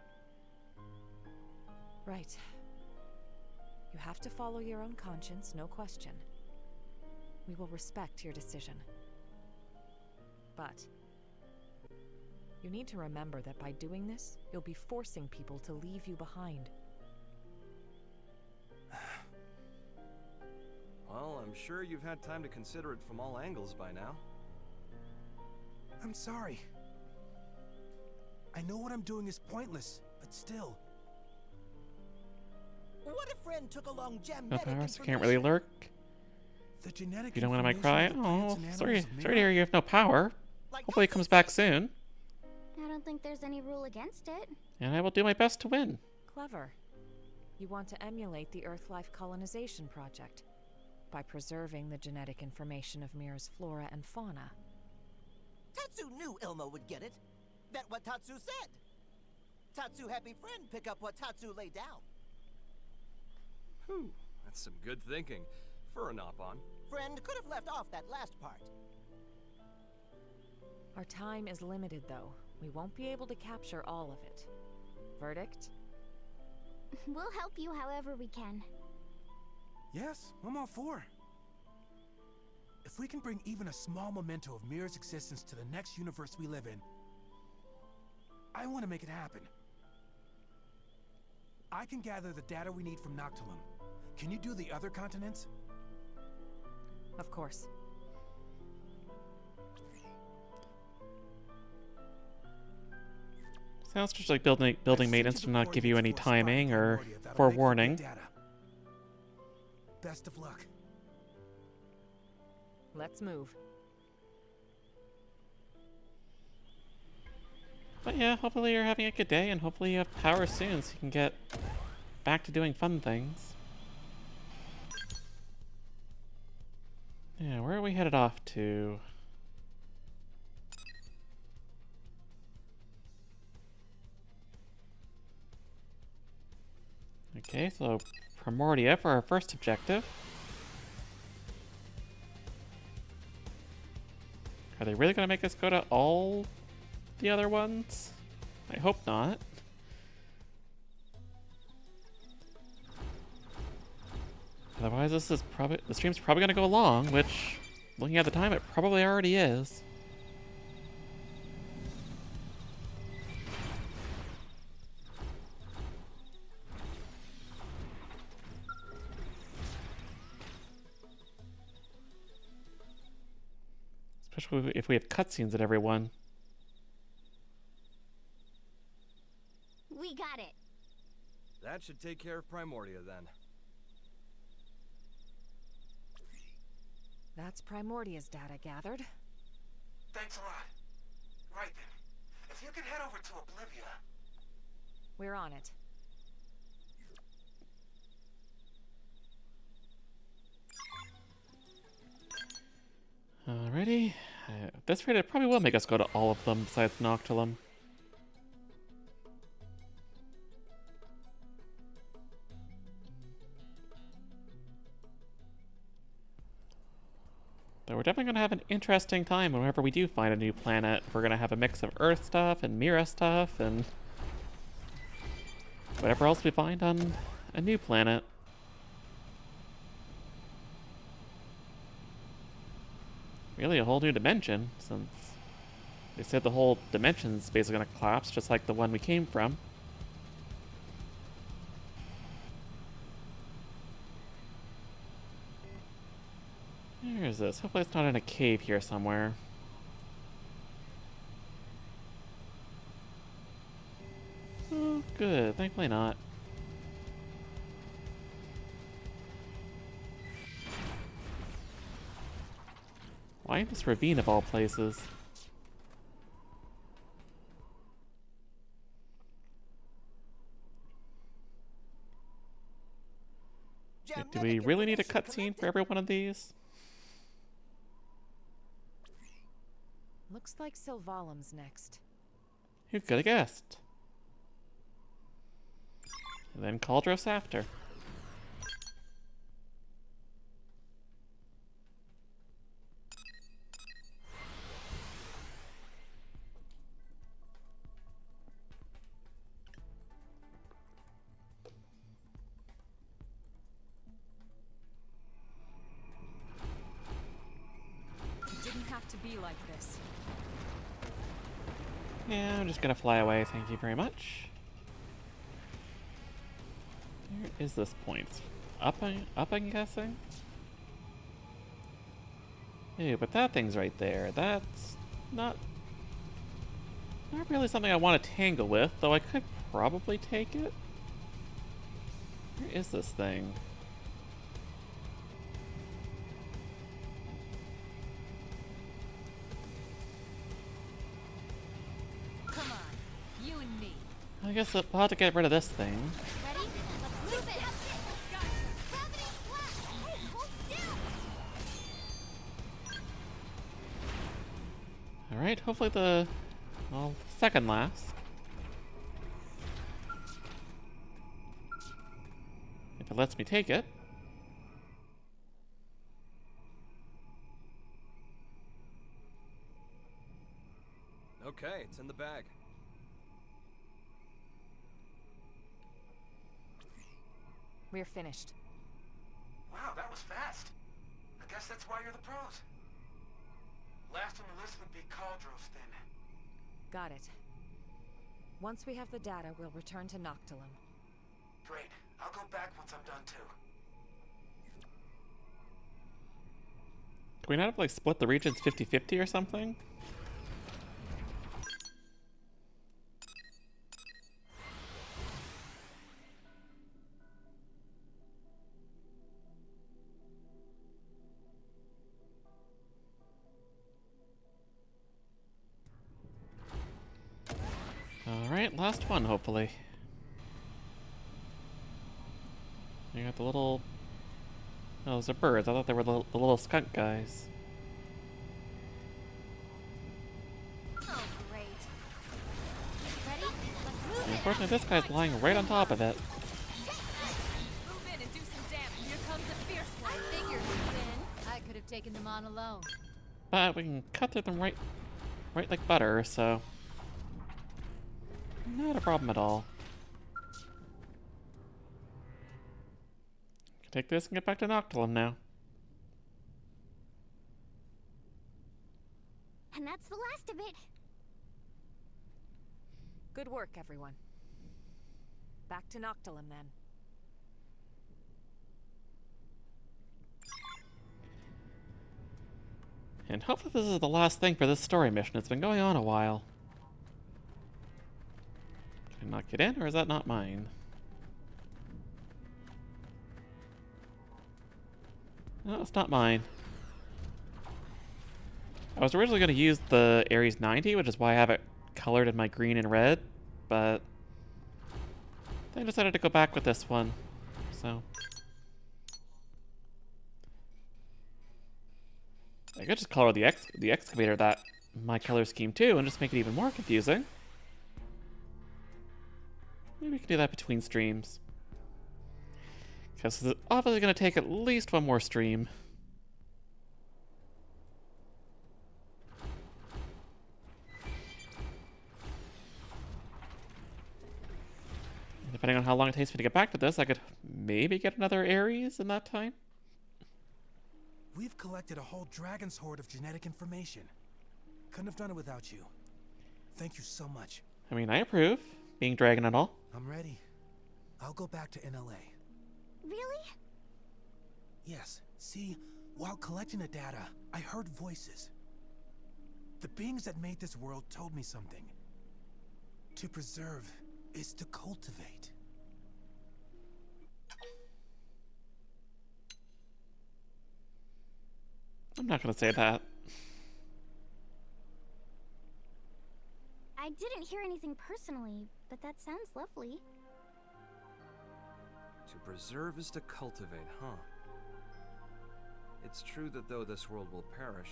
F: Right. You have to follow your own conscience, no question. We will respect your decision. But you need to remember that by doing this, you'll be forcing people to leave you behind.
B: Well, I'm sure you've had time to consider it from all angles by now.
K: I'm sorry. I know what I'm doing is pointless, but still. What if friend took along
A: No powers, can't really lurk.
K: The genetic
A: You don't want to cry? Oh, sorry to
K: mirror?
A: hear you have no power. Hopefully it comes back soon.
P: I don't think there's any rule against it.
A: And I will do my best to win.
F: Clever. You want to emulate the Earth-life colonization project by preserving the genetic information of Mirror's flora and fauna.
K: Tatsu knew Ilmo would get it. That what Tatsu said. Tatsu happy friend pick up what Tatsu laid down.
B: Whew, that's some good thinking for a Nopon.
K: Friend could have left off that last part.
F: Our time is limited, though. We won't be able to capture all of it. Verdict?
P: We'll help you however we can.
K: Yes, I'm all for. If we can bring even a small memento of Mirror's existence to the next universe we live in, I want to make it happen. I can gather the data we need from Noctilum. Can you do the other continents?
F: Of course.
A: Sounds just like building maintenance to not give you any timing or forewarning.
K: Best of luck.
F: Let's move.
A: But yeah, hopefully you're having a good day, and hopefully you have power soon so you can get back to doing fun things. Yeah, where are we headed off to? Okay, so Primordia for our first objective. Are they really going to make us go to all the other ones? I hope not. Otherwise, the stream's probably going to go long, which, looking at the time, it probably already is. Especially if we have cutscenes at every one.
C: We got it.
B: That should take care of Primordia then.
F: That's Primordia's data gathered.
K: Thanks a lot. Right then. If you could head over to Oblivia.
F: We're on it.
A: Alrighty. At this rate, it probably will make us go to all of them besides Noctilum. Though we're definitely going to have an interesting time whenever we do find a new planet. We're going to have a mix of Earth stuff and Mira stuff and whatever else we find on a new planet. Really a whole new dimension, since they said the whole dimension's basically going to collapse, just like the one we came from. Where is this? Hopefully it's not in a cave here somewhere. Oh, good. Thankfully not. Why in this ravine of all places? Do we really need a cutscene for every one of these?
F: Looks like Sylvalim's next.
A: Who could have guessed? And then Caldros after.
F: It didn't have to be like this.
A: Yeah, I'm just gonna fly away, thank you very much. Where is this point? Up, I'm guessing? Ew, but that thing's right there. That's not really something I want to tangle with, though I could probably take it. Where is this thing?
F: Come on, you and me.
A: I guess we'll have to get rid of this thing.
C: Ready? Let's move it. Gravity flash. Hey, hold still.
A: Alright, hopefully the, well, second last. If it lets me take it.
B: Okay, it's in the bag.
F: We're finished.
K: Wow, that was fast. I guess that's why you're the pros. Last on the list would be Caldros then.
F: Got it. Once we have the data, we'll return to Noctilum.
K: Great. I'll go back once I'm done too.
A: Can we not have, like, split the regions 50-50 or something? Alright, last one, hopefully. You got the little... Oh, those are birds. I thought they were the little skunk guys.
C: Oh, great. Ready? Let's move it.
A: Unfortunately, this guy's lying right on top of it.
F: Move in and do some damage. Here comes a fierce one.
C: I figured we'd win. I could have taken them on alone.
A: But we can cut through them right like butter, so... Not a problem at all. Can take this and get back to Noctilum now.
P: And that's the last of it.
F: Good work, everyone. Back to Noctilum, then.
A: And hopefully this is the last thing for this story mission. It's been going on a while. Can I not get in, or is that not mine? No, it's not mine. I was originally going to use the Ares 90, which is why I have it colored in my green and red, but I decided to go back with this one, so. I could just color the excavator that my color scheme too and just make it even more confusing. Maybe we can do that between streams. Because it's obviously going to take at least one more stream. Depending on how long it takes me to get back to this, I could maybe get another Ares in that time.
K: We've collected a whole dragon's hoard of genetic information. Couldn't have done it without you. Thank you so much.
A: I mean, I approve, being dragon and all.
K: I'm ready. I'll go back to NLA.
P: Really?
K: Yes. See, while collecting the data, I heard voices. The beings that made this world told me something. To preserve is to cultivate.
A: I'm not gonna say that.
P: I didn't hear anything personally, but that sounds lovely.
B: To preserve is to cultivate, huh? It's true that though this world will perish,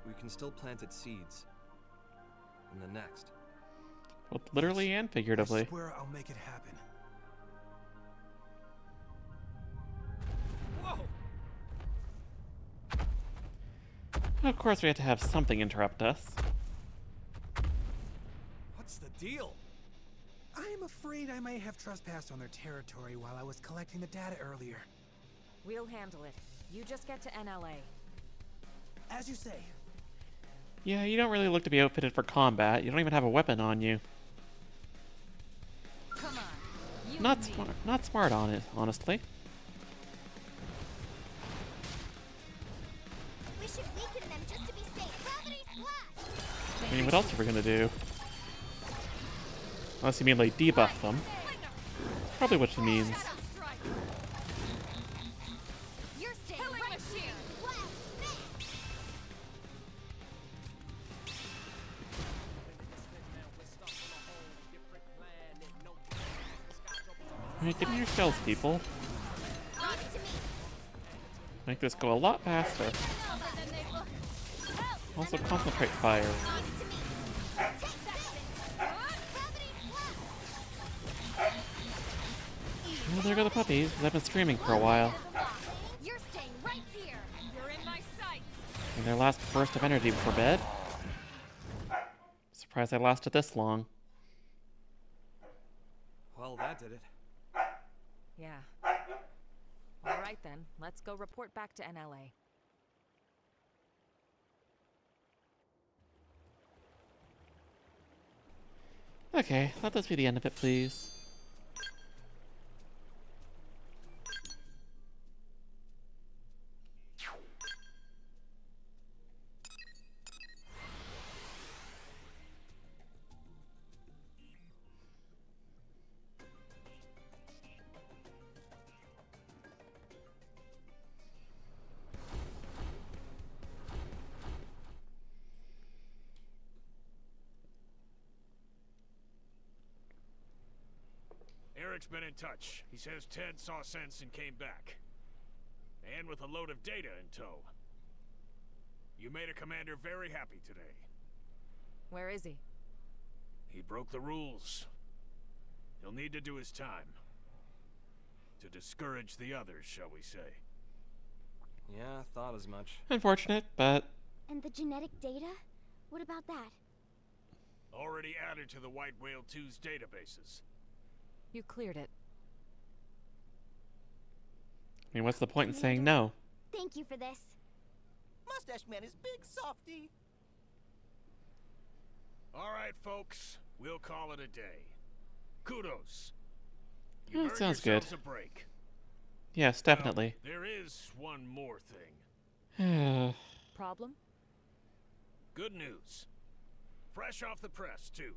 B: we can still plant its seeds. In the next.
A: Both literally and figuratively.
K: I swear I'll make it happen.
A: Of course, we have to have something interrupt us.
I: What's the deal?
K: I am afraid I may have trespassed on their territory while I was collecting the data earlier.
F: We'll handle it. You just get to NLA.
K: As you say.
A: Yeah, you don't really look to be outfitted for combat. You don't even have a weapon on you.
F: Come on. You
A: Not smart. Not smart on it, honestly.
P: We should weaken them just to be safe. Gravity slash!
A: I mean, what else are we gonna do? Unless you mean like debuff them. Probably what she means.
F: You're staying right here.
A: Alright, give me your spells, people. Make this go a lot faster. Also concentrate fire. Well, there go the puppies. I've been streaming for a while.
F: You're staying right here. You're in my sights.
A: And their last burst of energy before bed. Surprised I lasted this long.
B: Well, that did it.
F: Yeah. All right then, let's go report back to NLA.
A: Okay, let this be the end of it, please.
E: Eric's been in touch. He says Ted saw sense and came back. And with a load of data in tow. You made a commander very happy today.
F: Where is he?
E: He broke the rules. He'll need to do his time. To discourage the others, shall we say.
B: Yeah, thought as much.
A: Unfortunate, but...
P: And the genetic data? What about that?
E: Already added to the White Whale 2's databases.
F: You cleared it.
A: I mean, what's the point in saying no?
P: Thank you for this.
R: Mustache Man is big softy.
E: All right, folks. We'll call it a day. Kudos.
A: Yeah,
E: You've
A: that
E: earned
A: sounds good.
E: yourselves a break.
A: Yes, definitely.
E: Well, there is one more thing.
F: Problem?
E: Good news. Fresh off the press, too.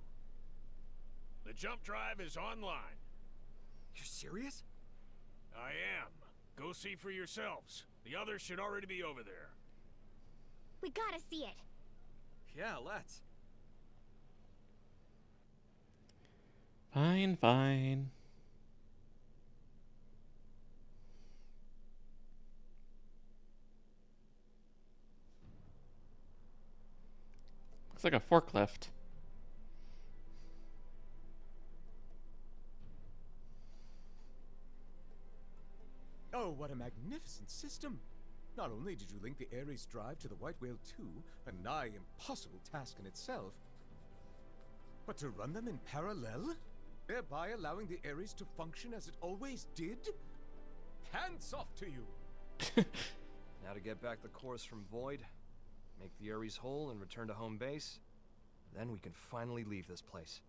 E: The jump drive is online.
B: You're serious?
E: I am. Go see for yourselves. The others should already be over there.
P: We gotta see it.
B: Yeah, let's.
A: Fine, fine. Looks like a forklift.
I: Oh, what a magnificent system! Not only did you link the Ares drive to the White Whale 2, a nigh impossible task in itself, but to run them in parallel, thereby allowing the Ares to function as it always did? Hands off to you!
B: Now to get back the cores from Void, make the Ares whole and return to home base, then we can finally leave this place.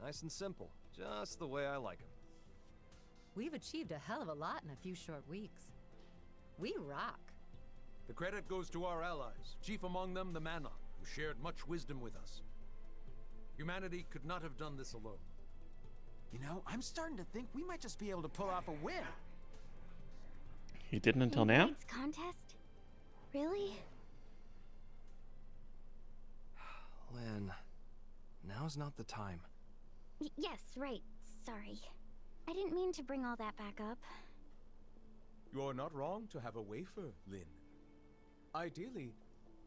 B: Nice and simple, just the way I like them.
S: We've achieved a hell of a lot in a few short weeks. We rock.
H: The credit goes to our allies, chief among them the Manon, who shared much wisdom with us. Humanity could not have done this alone.
D: You know, I'm starting to think we might just be able to pull off a win.
A: You didn't until now?
P: Void's contest? Really?
B: Lynn, now's not the time.
P: Yes, right. Sorry. I didn't mean to bring all that back up.
I: You're not wrong to have a wafer, Lynn. Ideally,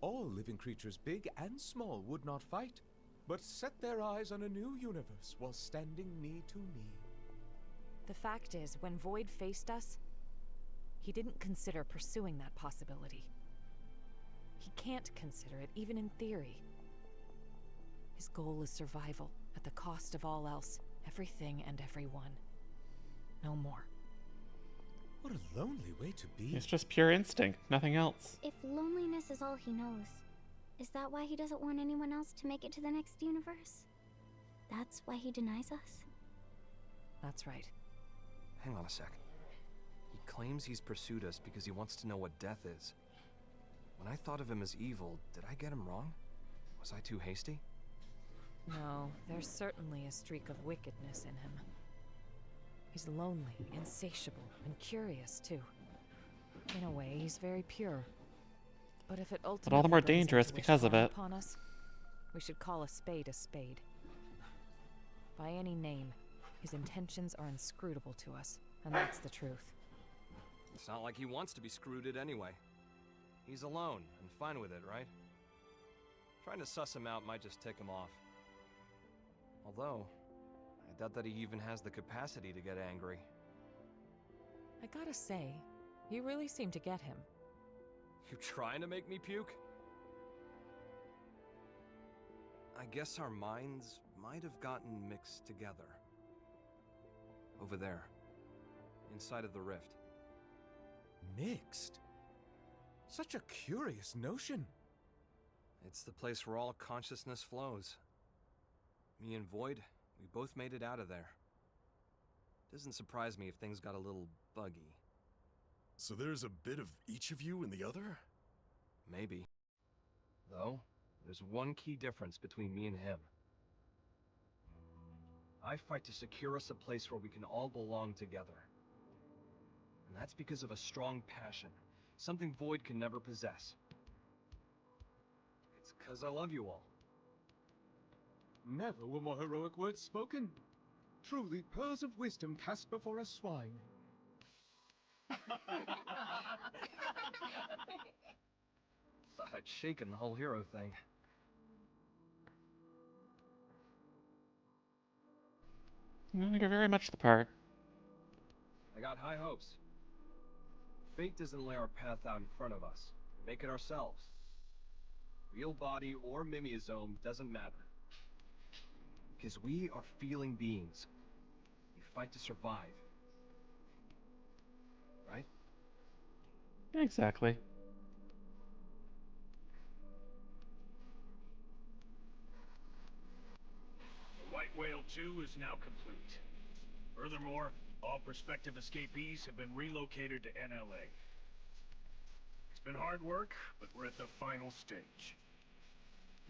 I: all living creatures, big and small, would not fight, but set their eyes on a new universe while standing knee to knee.
F: The fact is, when Void faced us, he didn't consider pursuing that possibility. He can't consider it, even in theory. His goal is survival, at the cost of all else, everything and everyone. No more.
I: What a lonely way to be.
A: It's just pure instinct, nothing else.
P: If loneliness is all he knows, is that why he doesn't want anyone else to make it to the next universe? That's why he denies us?
F: That's right.
B: Hang on a sec. He claims he's pursued us because he wants to know what death is. When I thought of him as evil, did I get him wrong? Was I too hasty?
F: No, there's certainly a streak of wickedness in him. He's lonely, insatiable, and curious, too. In a way, he's very pure. But if it ultimately
A: But all the more
F: brings him
A: dangerous
F: to wish
A: because of
F: harm
A: it.
F: upon us, we should call a spade a spade. By any name, his intentions are inscrutable to us, and that's the truth.
B: It's not like he wants to be screwed anyway. He's alone and fine with it, right? Trying to suss him out might just tick him off. Although, I doubt that he even has the capacity to get angry.
F: I gotta say, you really seem to get him.
B: You trying to make me puke? I guess our minds might have gotten mixed together. Over there, inside of the rift.
I: Mixed? Such a curious notion.
B: It's the place where all consciousness flows. Me and Void, we both made it out of there. Doesn't surprise me if things got a little buggy.
G: So there's a bit of each of you in the other?
B: Maybe. Though, there's one key difference between me and him. I fight to secure us a place where we can all belong together. And that's because of a strong passion, something Void can never possess. It's because I love you all.
T: Never were more heroic words spoken. Truly pearls of wisdom cast before a swine.
B: Thought I'd shaken the whole hero thing.
A: You're very much the part.
B: I got high hopes. Fate doesn't lay our path out in front of us. We make it ourselves. Real body or mimeosome doesn't matter. Because we are feeling beings. We fight to survive. Right?
A: Exactly.
E: The White Whale 2 is now complete. Furthermore, all prospective escapees have been relocated to NLA. It's been hard work, but we're at the final stage.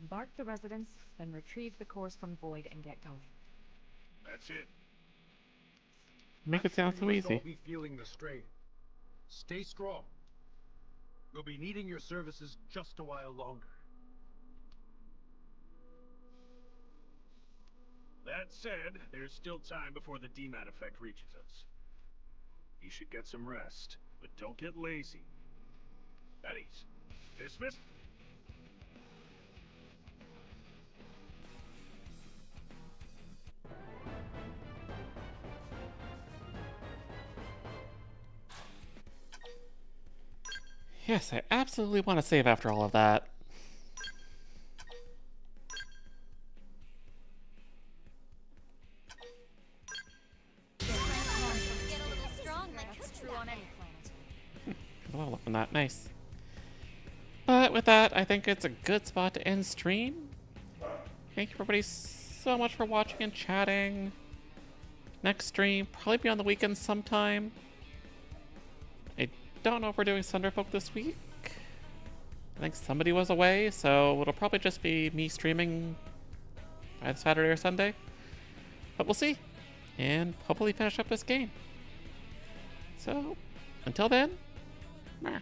U: Embark the residents, then retrieve the cores from Void and get going.
E: That's it.
A: Make it sound so
H: You must
A: easy.
H: all be feeling the strain. Stay strong. We'll be needing your services just a while longer.
E: That said, there's still time before the DMAT effect reaches us. You should get some rest, but don't get lazy. At ease. Dismissed.
A: Yes, I absolutely want to save after all of that. Level up on that, nice. But with that, I think it's a good spot to end stream. Thank you everybody so much for watching and chatting. Next stream, probably be on the weekend sometime. I don't know if we're doing Thunderfolk this week. I think somebody was away, so it'll probably just be me streaming either Saturday or Sunday. But we'll see. And hopefully finish up this game. So, until then, meh.